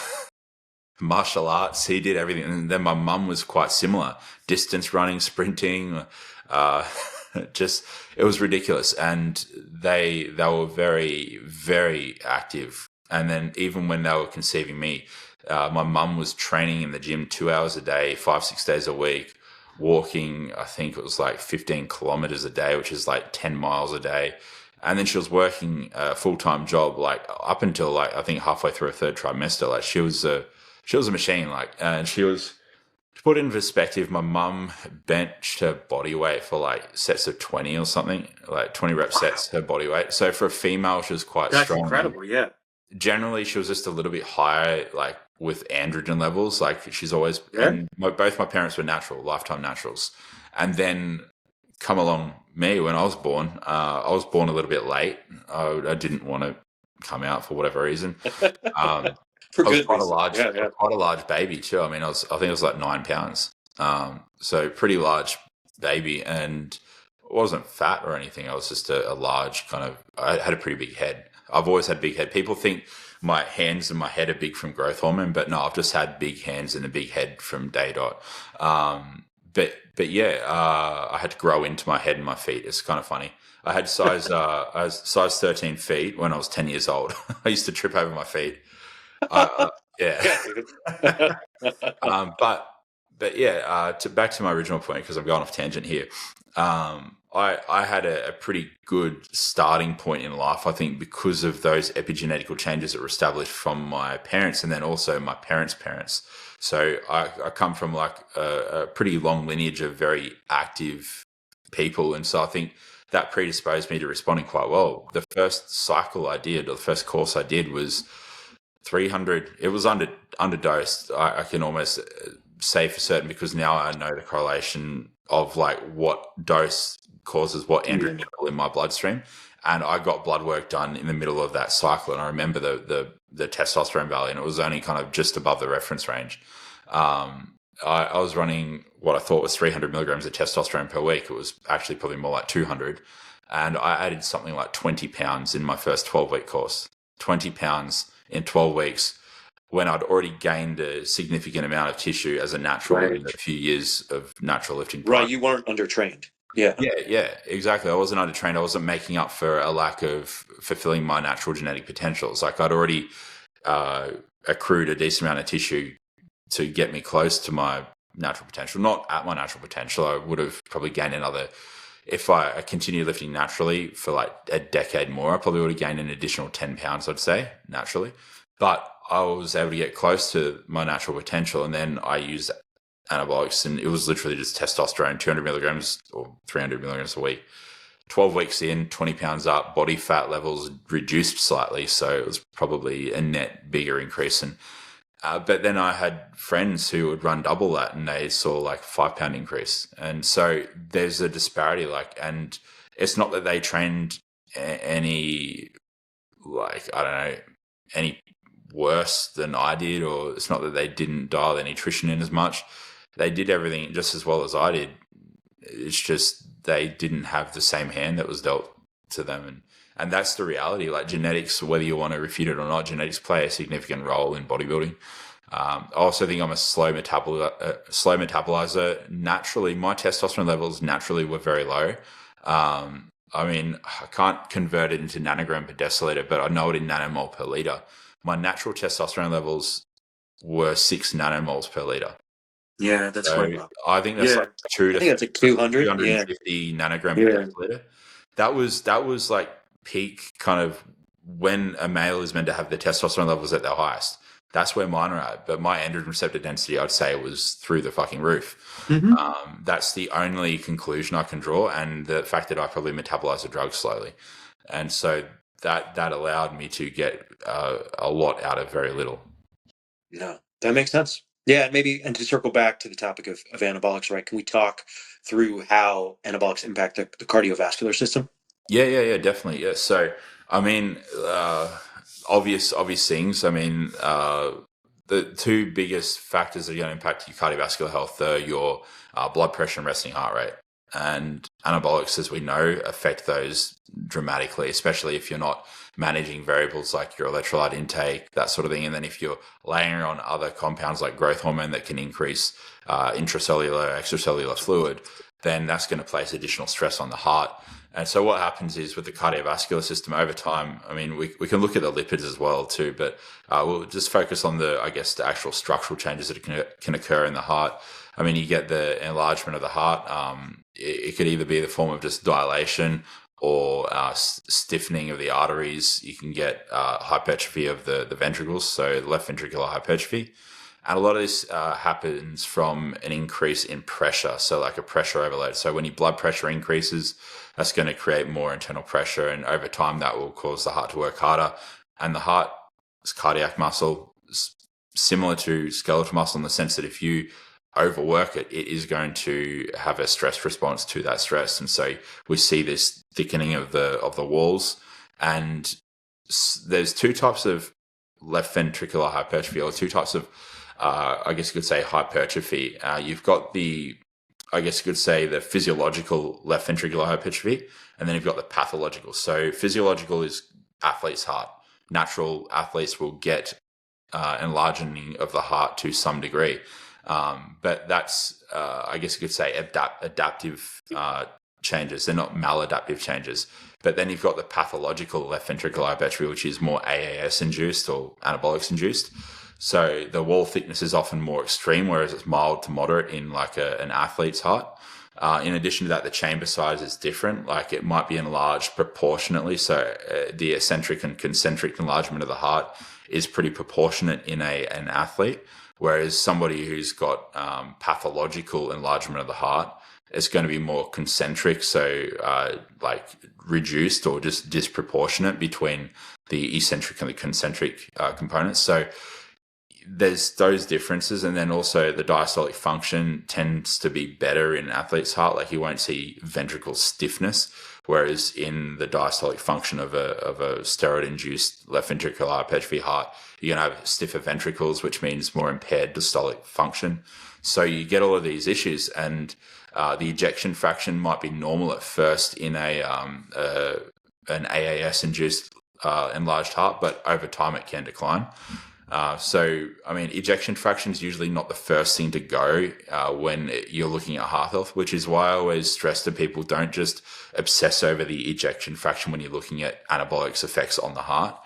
martial arts. He did everything. And then my mum was quite similar: distance running, sprinting, uh, just, it was ridiculous. And they were very, very active. And then even when they were conceiving me, my mum was training in the gym 2 hours a day, 5, 6 days a week, walking, I think it was like 15 kilometers a day, which is like 10 miles a day. And then she was working a full-time job, like up until like, I think halfway through her third trimester. Like she was a machine, like, and she was To put it in perspective, my mum benched her body weight for like sets of 20 or something, like 20 rep sets her body weight. So for a female, she was quite That's strong. And incredible. Yeah. generally, she was just a little bit higher, like with androgen levels. Like she's always, Yeah. and both my parents were natural, lifetime naturals. And then come along me when I was born a little bit late. I didn't want to come out for whatever reason. Um, For I was good reason. Yeah. Yeah. quite a large baby too. I mean, I think it was like 9 pounds. So pretty large baby, and I wasn't fat or anything. I was just a large kind of. I had a pretty big head. I've always had big head. People think my hands and my head are big from growth hormone, but no, I've just had big hands and a big head from day dot. But yeah, I had to grow into my head and my feet. It's kind of funny. I was size 13 feet when I was 10 years old. I used to trip over my feet. Yeah. Yeah, dude. But yeah, back to my original point, because I'm going off tangent here. I had a pretty good starting point in life, I think, because of those epigenetical changes that were established from my parents and then also my parents' parents. So I come from like a pretty long lineage of very active people. And so I think that predisposed me to responding quite well. The first cycle I did, or the first course I did, was 300. It was underdosed. I can almost say for certain, because now I know the correlation of like what dose causes what androgen level in my bloodstream. And I got blood work done in the middle of that cycle, and I remember the testosterone value, and it was only kind of just above the reference range. I was running what I thought was 300 milligrams of testosterone per week. It was actually probably more like 200, and I added something like 20 pounds in my first 12-week course. 20 pounds in 12 weeks, when I'd already gained a significant amount of tissue as a natural in a few years of natural lifting. Right. You weren't undertrained. Yeah. Yeah, exactly. I wasn't undertrained. I wasn't making up for a lack of fulfilling my natural genetic potentials. Like I'd already accrued a decent amount of tissue to get me close to my natural potential. Not at my natural potential. I would have probably gained another. If I continued lifting naturally for like a decade more, I probably would have gained an additional 10 pounds, I'd say, naturally. But I was able to get close to my natural potential, and then I used anabolics, and it was literally just testosterone, 200 milligrams or 300 milligrams a week. 12 weeks in, 20 pounds up, body fat levels reduced slightly, so it was probably a net bigger increase. And but then I had friends who would run double that, and they saw like 5 pound increase. And so there's a disparity, like, and it's not that they trained any, like, I don't know, any worse than I did, or it's not that they didn't dial their nutrition in as much. They did everything just as well as I did. It's just they didn't have the same hand that was dealt to them. And that's the reality. Like genetics, whether you want to refute it or not, genetics play a significant role in bodybuilding. I also think I'm a slow metabolizer. Naturally, my testosterone levels naturally were very low. I mean, I can't convert it into nanogram per deciliter, but I know it in nanomole per liter. My natural testosterone levels were 6 nanomoles per liter. Yeah, that's So right. I think that's like I think that's like 200. 250 nanogram per deciliter. That was like peak kind of when a male is meant to have the testosterone levels at their highest. That's where mine are at. But my androgen receptor density, I'd say, was through the fucking roof. Mm-hmm. That's the only conclusion I can draw, and the fact that I probably metabolize the drug slowly. And so that allowed me to get a lot out of very little. No, that makes sense. Yeah, and to circle back to the topic of anabolics, right? Can we talk through how anabolics impact the cardiovascular system? Yeah, definitely. Yeah. So, I mean, obvious things. I mean, the two biggest factors that are going to impact your cardiovascular health are your blood pressure and resting heart rate. And anabolics, as we know, affect those dramatically, especially if you're not managing variables like your electrolyte intake, that sort of thing. And then if you're layering on other compounds like growth hormone that can increase intracellular, extracellular fluid, then that's going to place additional stress on the heart. And so what happens is with the cardiovascular system over time, I mean, we can look at the lipids as well too, but we'll just focus on the actual structural changes that can occur in the heart. I mean, you get the enlargement of the heart. It could either be the form of just dilation or stiffening of the arteries. You can get hypertrophy of the ventricles, so left ventricular hypertrophy. And a lot of this happens from an increase in pressure, so like a pressure overload. So when your blood pressure increases, that's going to create more internal pressure, and over time that will cause the heart to work harder. And the heart's cardiac muscle is similar to skeletal muscle in the sense that if you overwork it, it is going to have a stress response to that stress. And so we see this thickening of the walls. And there's two types of left ventricular hypertrophy, or two types of I guess you could say hypertrophy. You've got I guess you could say the physiological left ventricular hypertrophy, and then you've got the pathological. So physiological is athlete's heart. Natural athletes will get enlarging of the heart to some degree. But that's, I guess you could say, adaptive changes. They're not maladaptive changes. But then you've got the pathological left ventricular hypertrophy, which is more AAS induced or anabolics induced. So the wall thickness is often more extreme, whereas it's mild to moderate in like an athlete's heart. In addition to that, the chamber size is different. Like it might be enlarged proportionately. So the eccentric and concentric enlargement of the heart is pretty proportionate in an athlete, whereas somebody who's got pathological enlargement of the heart is going to be more concentric, so like reduced or just disproportionate between the eccentric and the concentric components. So there's those differences, and then also the diastolic function tends to be better in an athlete's heart. Like you won't see ventricle stiffness, whereas in the diastolic function of a steroid-induced left ventricular hypertrophy heart, you're going to have stiffer ventricles, which means more impaired diastolic function. So you get all of these issues, and the ejection fraction might be normal at first in an AAS-induced enlarged heart, but over time it can decline. So, I mean, ejection fraction is usually not the first thing to go when you're looking at heart health, which is why I always stress to people, don't just obsess over the ejection fraction when you're looking at anabolics effects on the heart.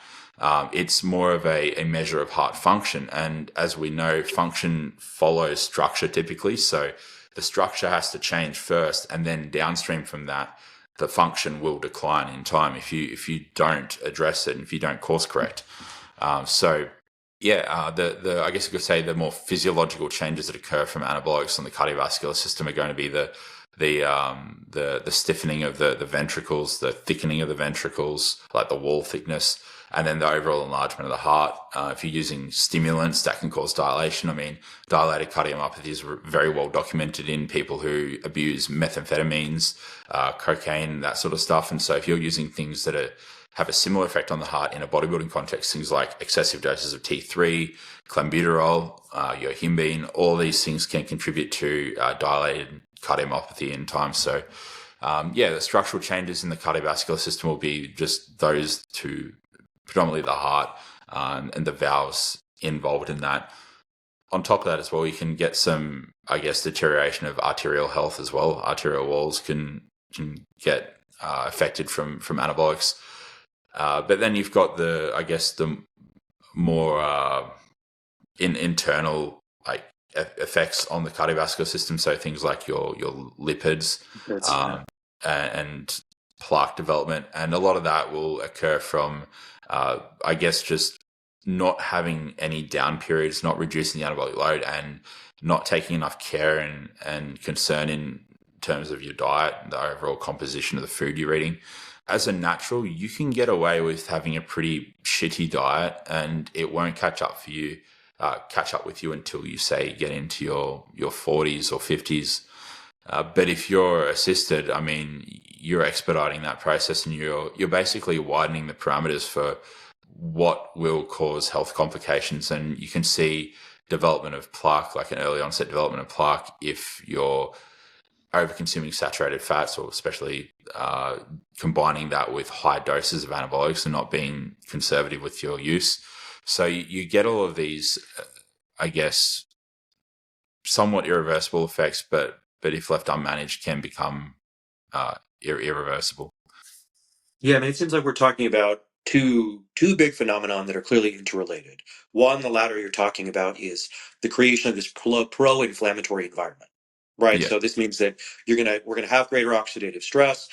It's more of a measure of heart function. And as we know, function follows structure typically. So the structure has to change first, and then downstream from that, the function will decline in time if you don't address it and if you don't course correct. I guess you could say the more physiological changes that occur from anabolics on the cardiovascular system are going to be the stiffening of the ventricles, the thickening of the ventricles, like the wall thickness, and then the overall enlargement of the heart. If you're using stimulants, that can cause dilation. I mean, dilated cardiomyopathy is very well documented in people who abuse methamphetamines, cocaine, that sort of stuff. And so if you're using things that have a similar effect on the heart in a bodybuilding context, things like excessive doses of T3, clenbuterol, yohimbine, all these things can contribute to dilated cardiomyopathy in time. So, the structural changes in the cardiovascular system will be just those two, predominantly the heart and the valves involved in that. On top of that as well, you can get some, I guess, deterioration of arterial health as well. Arterial walls can get affected from anabolics. But then you've got the more internal like effects on the cardiovascular system. So things like your lipids and plaque development, and a lot of that will occur from just not having any down periods, not reducing the anabolic load, and not taking enough care and concern in terms of your diet, the overall composition of the food you're eating. As a natural, you can get away with having a pretty shitty diet, and it won't catch up with you until you say get into your 40s or 50s. But if you're assisted, I mean, you're expediting that process, and you're basically widening the parameters for what will cause health complications. And you can see development of plaque, like an early onset development of plaque, if you're over-consuming saturated fats, or especially combining that with high doses of anabolics and not being conservative with your use. So you get all of these, I guess, somewhat irreversible effects, but if left unmanaged, can become irreversible. Yeah, I mean, it seems like we're talking about two big phenomenon that are clearly interrelated. One, the latter you're talking about, is the creation of this pro-inflammatory environment, right? Yeah. So this means that we're gonna have greater oxidative stress.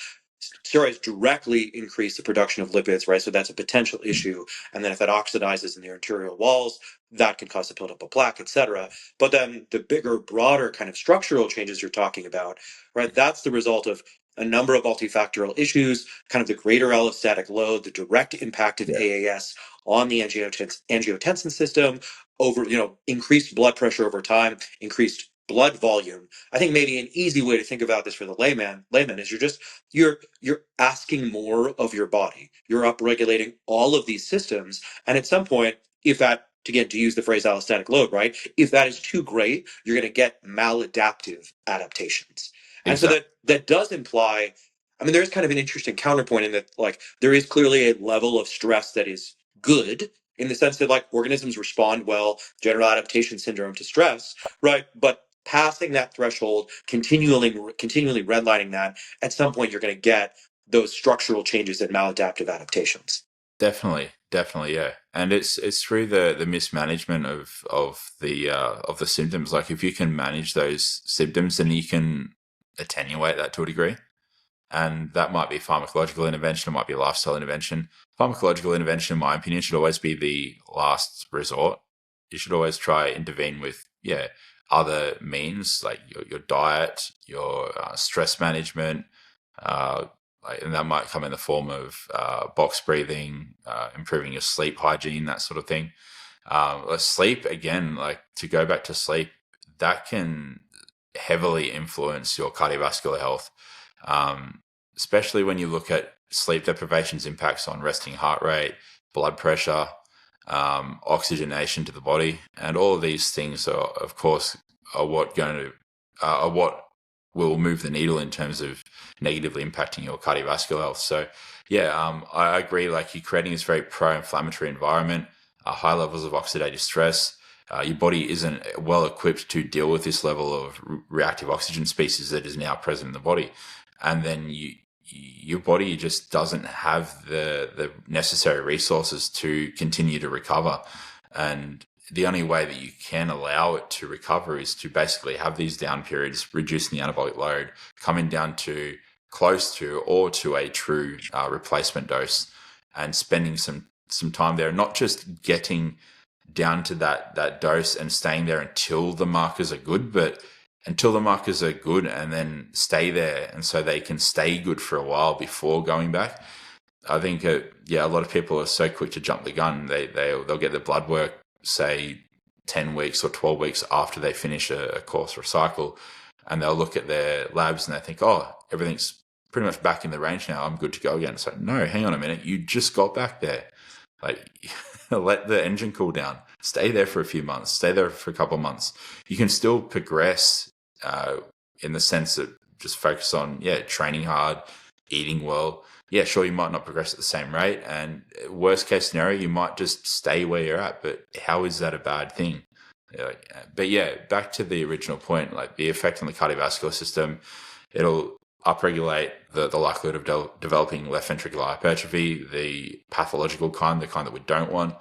steroids directly increase the production of lipids, right? So that's a potential issue. And then if that oxidizes in the arterial walls, that can cause a buildup of plaque, et cetera. But then the bigger, broader kind of structural changes you're talking about, right? That's the result of a number of multifactorial issues, kind of the greater allostatic load, the direct impact of Yeah, AAS on the angiotensin system, over, increased blood pressure over time, increased blood volume. I think maybe an easy way to think about this for the layman is you're asking more of your body. You're upregulating all of these systems, and at some point, if that, again, to use the phrase allostatic load, right? If that is too great, you're going to get maladaptive adaptations. And so exactly. that does imply, I mean, there's kind of an interesting counterpoint in that, like, there is clearly a level of stress that is good in the sense that, like, organisms respond well, general adaptation syndrome to stress, right? But passing that threshold, continually redlining that, at some point you're going to get those structural changes and maladaptive adaptations. Definitely, yeah. And it's through the mismanagement of the symptoms. Like if you can manage those symptoms, then you can attenuate that to a degree. And that might be pharmacological intervention, it might be lifestyle intervention. Pharmacological intervention, in my opinion, should always be the last resort. You should always try intervene with other means like your diet, your stress management, uh, and that might come in the form of box breathing, improving your sleep hygiene, that sort of thing. Sleep again, like to go back to sleep, that can heavily influence your cardiovascular health, especially when you look at sleep deprivation's impacts on resting heart rate, blood pressure, oxygenation to the body, and all of these things are, of course, are what will move the needle in terms of negatively impacting your cardiovascular health. So, I agree. Like you're creating this very pro-inflammatory environment, high levels of oxidative stress. Your body isn't well equipped to deal with this level of reactive oxygen species that is now present in the body, and then your body just doesn't have the necessary resources to continue to recover. And the only way that you can allow it to recover is to basically have these down periods, reducing the anabolic load, coming down to close to or to a true replacement dose, and spending some time there, not just getting down to that dose and staying there until the markers are good, but until the markers are good and then stay there, and so they can stay good for a while before going back. I think a lot of people are so quick to jump the gun. They'll get their blood work, say 10 weeks or 12 weeks after they finish a course or a cycle, and they'll look at their labs and they think, oh, everything's pretty much back in the range now, I'm good to go again. It's like, no, hang on a minute, you just got back there. Like, let the engine cool down. Stay there for a few months. Stay there for a couple of months. You can still progress in the sense that just focus on training hard, eating well. Yeah, sure, you might not progress at the same rate, and worst case scenario, you might just stay where you're at. But how is that a bad thing? But yeah, back to the original point, like the effect on the cardiovascular system, it'll upregulate the likelihood of developing left ventricular hypertrophy, the pathological kind, the kind that we don't want.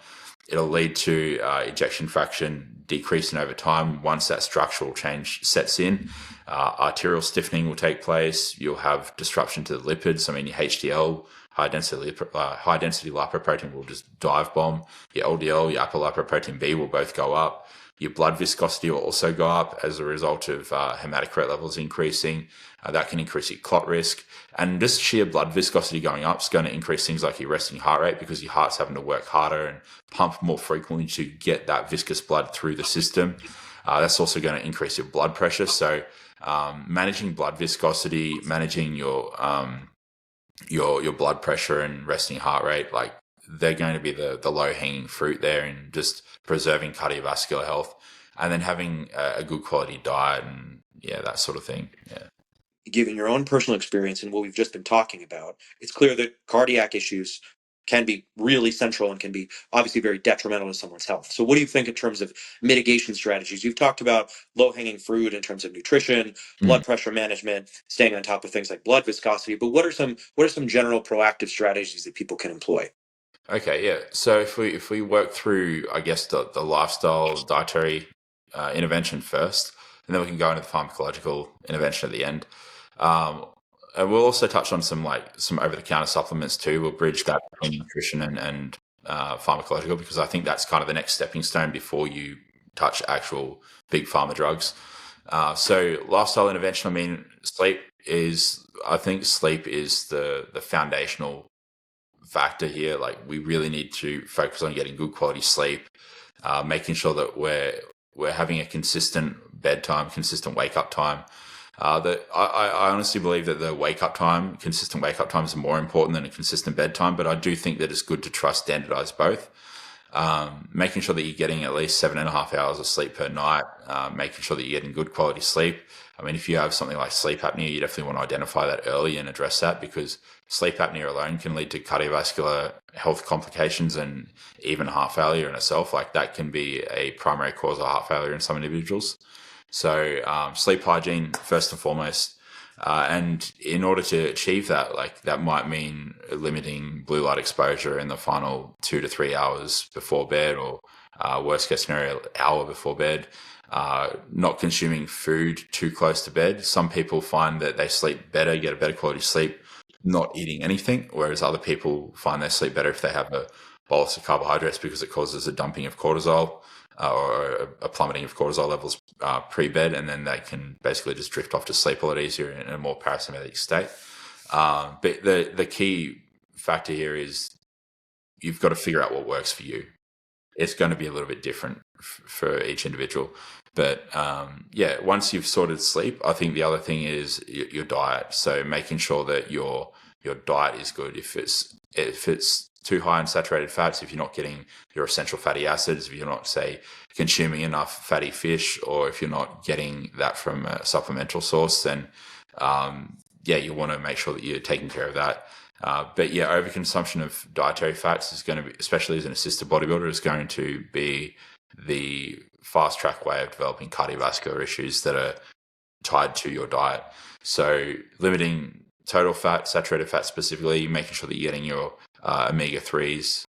It'll lead to ejection fraction decreasing over time once that structural change sets in. Arterial stiffening will take place. You'll have disruption to the lipids. I mean, your HDL, high density lipoprotein, will just dive bomb. Your LDL, your apolipoprotein B, will both go up. Your blood viscosity will also go up as a result of hematocrit levels increasing. That can increase your clot risk. And just sheer blood viscosity going up is going to increase things like your resting heart rate, because your heart's having to work harder and pump more frequently to get that viscous blood through the system. That's also going to increase your blood pressure. So managing blood viscosity, managing your blood pressure and resting heart rate, like they're going to be the low hanging fruit there in just preserving cardiovascular health, and then having a good quality diet and that sort of thing. Yeah. Given your own personal experience and what we've just been talking about, it's clear that cardiac issues can be really central and can be obviously very detrimental to someone's health. So what do you think in terms of mitigation strategies? You've talked about low-hanging fruit in terms of nutrition, Mm. blood pressure management, staying on top of things like blood viscosity, but what are some general proactive strategies that people can employ? Okay, yeah. So if we work through, I guess, the lifestyle dietary intervention first, and then we can go into the pharmacological intervention at the end. Um, we'll also touch on some over-the-counter supplements too. We'll bridge that between nutrition and pharmacological, because I think that's kind of the next stepping stone before you touch actual big pharma drugs. So lifestyle intervention. I mean, I think sleep is the foundational factor here. Like, we really need to focus on getting good quality sleep, making sure that we're having a consistent bedtime, consistent wake up time. That I honestly believe that consistent wake up time is more important than a consistent bedtime. But I do think that it's good to try standardize both. Making sure that you're getting at least 7.5 hours of sleep per night, making sure that you're getting good quality sleep. I mean, if you have something like sleep apnea, you definitely want to identify that early and address that, because sleep apnea alone can lead to cardiovascular health complications and even heart failure in itself. Like, that can be a primary cause of heart failure in some individuals. So sleep hygiene first and foremost. And in order to achieve that, like, that might mean limiting blue light exposure in the final 2 to 3 hours before bed, or worst case scenario, hour before bed. Not consuming food too close to bed. Some people find that they sleep better, get a better quality sleep, not eating anything, whereas other people find they sleep better if they have a bolus of carbohydrates, because it causes a dumping of cortisol, or a plummeting of cortisol levels pre-bed, and then they can basically just drift off to sleep a lot easier in a more parasympathetic state. But the key factor here is you've got to figure out what works for you. It's going to be a little bit different for each individual. But once you've sorted sleep, I think the other thing is your diet. So making sure that your diet is good. If it's too high in saturated fats, if you're not getting your essential fatty acids, if you're not, say, consuming enough fatty fish, or if you're not getting that from a supplemental source, then you want to make sure that you're taking care of that. But overconsumption of dietary fats is going to be, especially as an assisted bodybuilder, is going to be the fast track way of developing cardiovascular issues that are tied to your diet. So limiting total fat, saturated fat specifically, making sure that you're getting your omega-3s.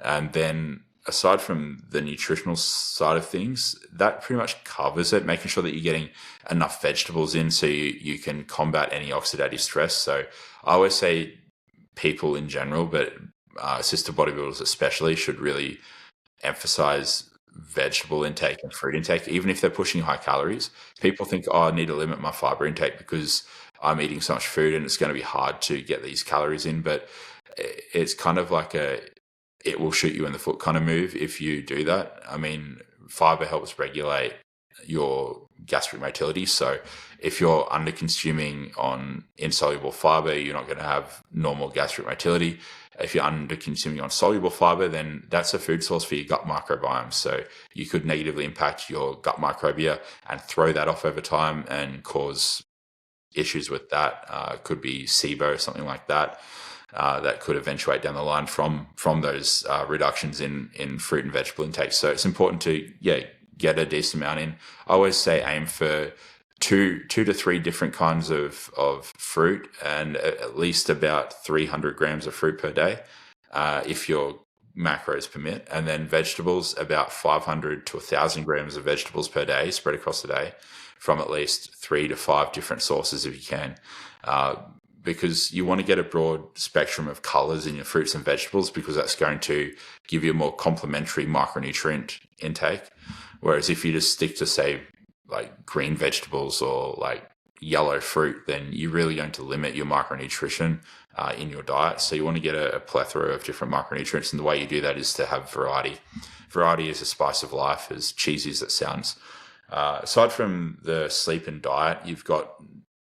And then aside from the nutritional side of things, that pretty much covers it, making sure that you're getting enough vegetables in so you can combat any oxidative stress. So I always say people in general, but assisted bodybuilders especially, should really emphasize vegetable intake and fruit intake, even if they're pushing high calories. People think, I need to limit my fiber intake because I'm eating so much food and it's going to be hard to get these calories in. But it's kind of like it will shoot you in the foot kind of move if you do that. I mean, fiber helps regulate your gastric motility. So if you're under consuming on insoluble fiber, you're not going to have normal gastric motility. If you're under consuming on soluble fiber, then that's a food source for your gut microbiome. So you could negatively impact your gut microbiota and throw that off over time and cause issues with that. Could be SIBO, something like that. That could eventuate down the line from those reductions in fruit and vegetable intake. So it's important to get a decent amount in. I always say aim for two to three different kinds of fruit, and at least about 300 grams of fruit per day, if your macros permit. And then vegetables, about 500 to 1,000 grams of vegetables per day spread across the day from at least 3 to 5 different sources if you can. Because you want to get a broad spectrum of colors in your fruits and vegetables, because that's going to give you a more complementary micronutrient intake. Whereas if you just stick to, say, like green vegetables or like yellow fruit, then you're really going to limit your micronutrition in your diet. So you want to get a plethora of different micronutrients, and the way you do that is to have variety. Variety is a spice of life, as cheesy as it sounds. Aside from the sleep and diet, you've got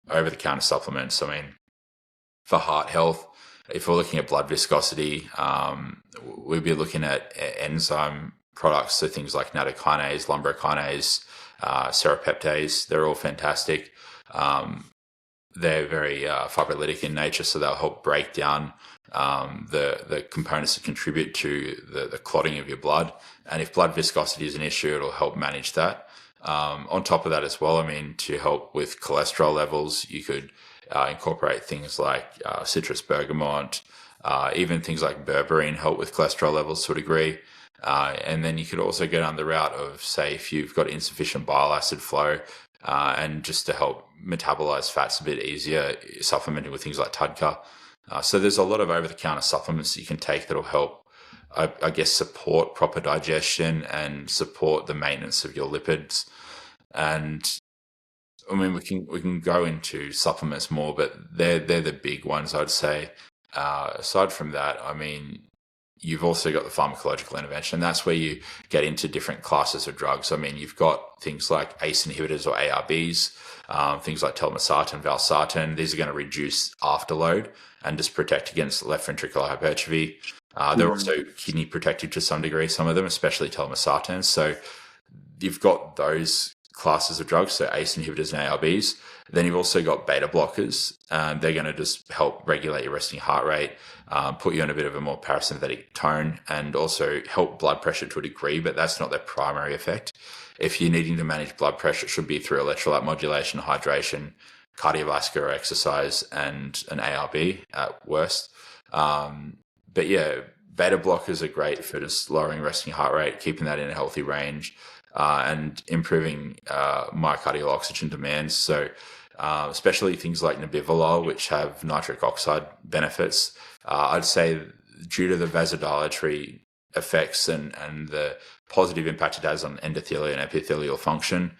over-the-counter supplements. I mean, for heart health, if we're looking at blood viscosity, we'd be looking at enzyme products, so things like nattokinase, lumbrokinase, serrapeptase. They're all fantastic. They're very fibrolytic in nature, so they'll help break down the components that contribute to the clotting of your blood. And if blood viscosity is an issue, it'll help manage that. On top of that as well, I mean, to help with cholesterol levels, you could incorporate things like citrus bergamot, even things like berberine help with cholesterol levels to a degree. And then you could also go down the route of, say, if you've got insufficient bile acid flow, and just to help metabolize fats a bit easier, supplementing with things like Tudka. So there's a lot of over-the-counter supplements that you can take that'll help, I guess, support proper digestion and support the maintenance of your lipids. And I mean, we can go into supplements more, but they're the big ones, I'd say. Aside from that, I mean, you've also got the pharmacological intervention. That's where you get into different classes of drugs. I mean, you've got things like ACE inhibitors or ARBs, things like telmisartan, valsartan. These are going to reduce afterload and just protect against left ventricular hypertrophy. They're also kidney protective to some degree, some of them, especially telmisartan. So you've got those classes of drugs, so ACE inhibitors and ARBs. Then you've also got beta blockers. They're going to just help regulate your resting heart rate, put you in a bit of a more parasympathetic tone, and also help blood pressure to a degree, but that's not their primary effect. If you're needing to manage blood pressure, it should be through electrolyte modulation, hydration, cardiovascular exercise, and an ARB at worst. But yeah, beta blockers are great for just lowering resting heart rate, keeping that in a healthy range, and improving myocardial oxygen demands. So especially things like nebivolol, which have nitric oxide benefits. I'd say due to the vasodilatory effects and the positive impact it has on endothelial and epithelial function,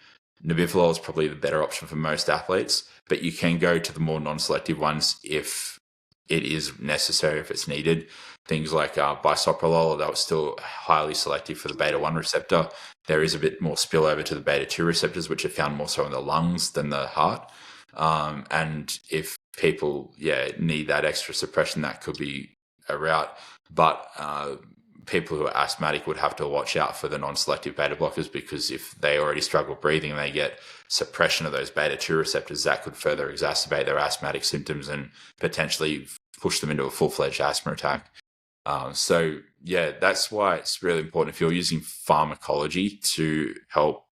nebivolol is probably the better option for most athletes, but you can go to the more non-selective ones if it is necessary, if it's needed. Things like bisoprolol, that was still highly selective for the beta-1 receptor. There is a bit more spillover to the beta-2 receptors, which are found more so in the lungs than the heart. And if people, need that extra suppression, that could be a route. But people who are asthmatic would have to watch out for the non-selective beta blockers, because if they already struggle breathing and they get suppression of those beta-2 receptors, that could further exacerbate their asthmatic symptoms and potentially push them into a full-fledged asthma attack. That's why it's really important if you're using pharmacology to help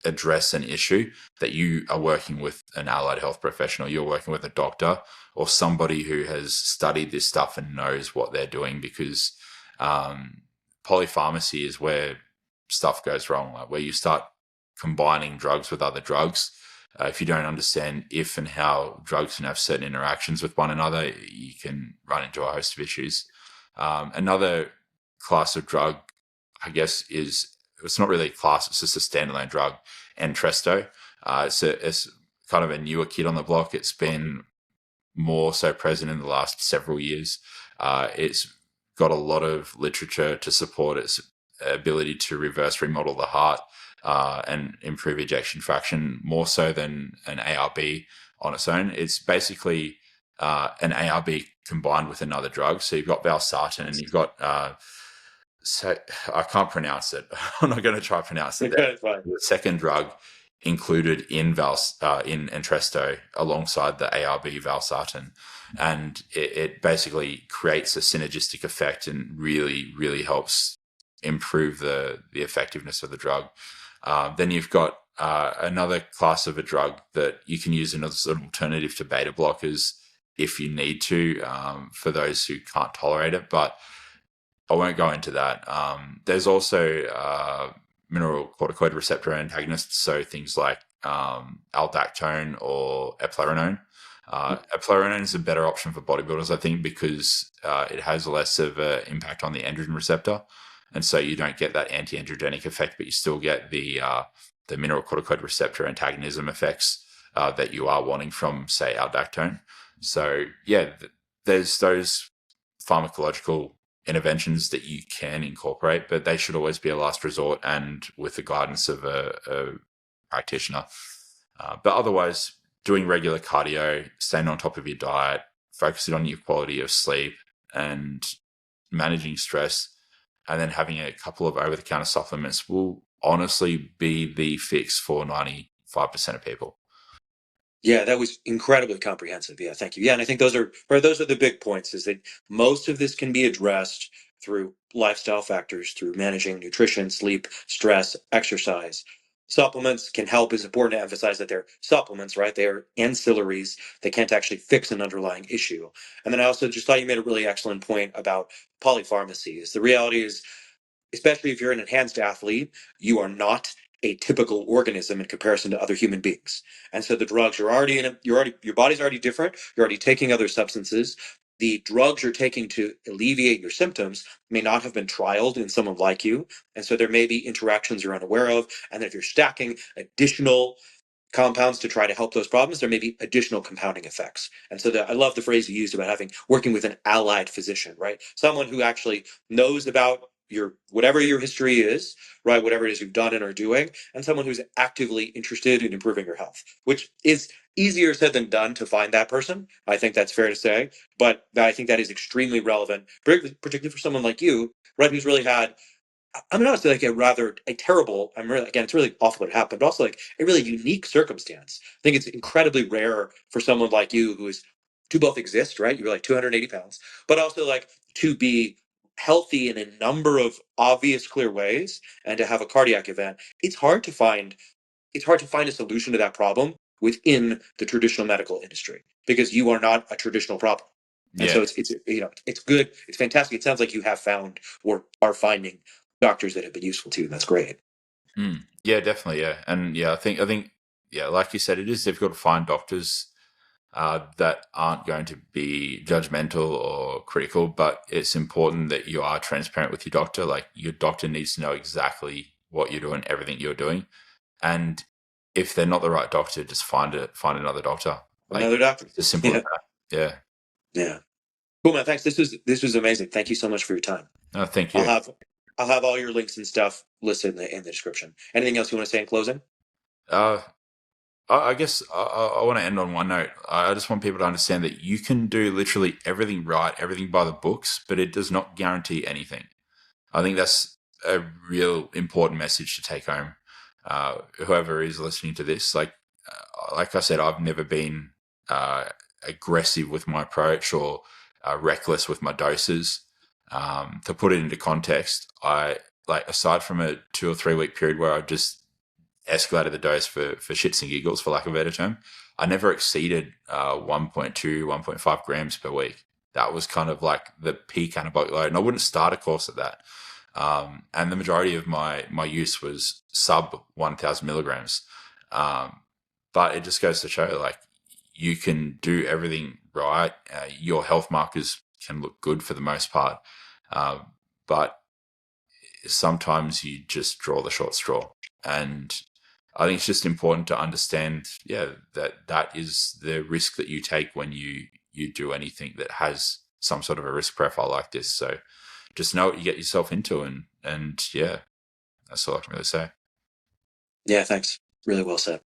address an issue, that you are working with an allied health professional, you're working with a doctor or somebody who has studied this stuff and knows what they're doing, because polypharmacy is where stuff goes wrong, like where you start combining drugs with other drugs. If you don't understand if and how drugs can have certain interactions with one another, you can run into a host of issues. Another class of drug, I guess, it's not really a class, it's just a standalone drug, Entresto. It's kind of a newer kid on the block. It's been more so present in the last several years. It's got a lot of literature to support its ability to reverse remodel the heart and improve ejection fraction more so than an ARB on its own. It's basically an ARB combined with another drug. So you've got valsartan and you've got so I can't pronounce it. I'm not going to try to pronounce it. The second drug included in Entresto alongside the ARB valsartan, and it basically creates a synergistic effect and really, really helps improve the effectiveness of the drug. Then you've got another class of a drug that you can use as an alternative to beta blockers if you need to, for those who can't tolerate it, but I won't go into that. There's also mineral corticoid receptor antagonists, so things like aldactone or eplerenone. Eplerenone is a better option for bodybuilders, I think, because it has less of an impact on the androgen receptor, and so you don't get that anti-androgenic effect, but you still get the mineral corticoid receptor antagonism effects that you are wanting from, say, aldactone. So there's those pharmacological interventions that you can incorporate, but they should always be a last resort and with the guidance of a practitioner. But otherwise, doing regular cardio, staying on top of your diet, focusing on your quality of sleep and managing stress, and then having a couple of over-the-counter supplements will honestly be the fix for 95% of people. Yeah, that was incredibly comprehensive. Yeah, thank you. Yeah, and I think those are the big points, is that most of this can be addressed through lifestyle factors, through managing nutrition, sleep, stress, exercise. Supplements can help. It's important to emphasize that they're supplements, right? They are ancillaries. They can't actually fix an underlying issue. And then I also just thought you made a really excellent point about polypharmacy. The reality is, especially if you're an enhanced athlete, you are not a typical organism in comparison to other human beings. And so the drugs you're already in, your body's already different. You're already taking other substances. The drugs you're taking to alleviate your symptoms may not have been trialed in someone like you. And so there may be interactions you're unaware of. And if you're stacking additional compounds to try to help those problems, there may be additional compounding effects. And so I love the phrase you used about working with an allied physician, right? Someone who actually knows about your whatever your history is, right? Whatever it is you've done and are doing, and someone who's actively interested in improving your health, which is easier said than done to find that person. I think that's fair to say, but I think that is extremely relevant, particularly for someone like you, right? Who's really had, I'm not say like a terrible, I'm really, again, it's really awful that it happened, but also like a really unique circumstance. I think it's incredibly rare for someone like you who is to both exist, right? You're like 280 pounds, but also like to be healthy in a number of obvious, clear ways and to have a cardiac event. It's hard to find a solution to that problem within the traditional medical industry because you are not a traditional problem. And Yeah. so it's good. It's fantastic. It sounds like you have found or are finding doctors that have been useful to you. That's great. Yeah, definitely. Yeah. And yeah, I think, yeah, like you said, it is difficult to find doctors that aren't going to be judgmental or critical, but it's important that you are transparent with your doctor. Like your doctor needs to know exactly what you're doing, everything you're doing. And if they're not the right doctor, just find another doctor. Like Another doctor. it's as simple as Yeah. that. Yeah. Yeah. Cool, man. Thanks. This was amazing. Thank you so much for your time. No, thank I'll you. have I'll have all your links and stuff listed in the description. Anything else you want to say in closing? Uh, I guess I want to end on one note. I just want people to understand that you can do literally everything right, everything by the books, but it does not guarantee anything. I think that's a real important message to take home. Whoever is listening to this, like I said, I've never been aggressive with my approach or reckless with my doses. To put it into context, I like aside from a 2 or 3 week period where I just escalated the dose for shits and giggles, for lack of a better term, I never exceeded 1.2, 1.5 grams per week. That was kind of like the peak anabolic load, and I wouldn't start a course at that. And the majority of my use was sub 1,000 milligrams. But it just goes to show, like, you can do everything right. Your health markers can look good for the most part, but sometimes you just draw the short straw. And I think it's just important to understand, yeah, that is the risk that you take when you do anything that has some sort of a risk profile like this. So just know what you get yourself into, and yeah, that's all I can really say. Yeah, thanks. Really well said.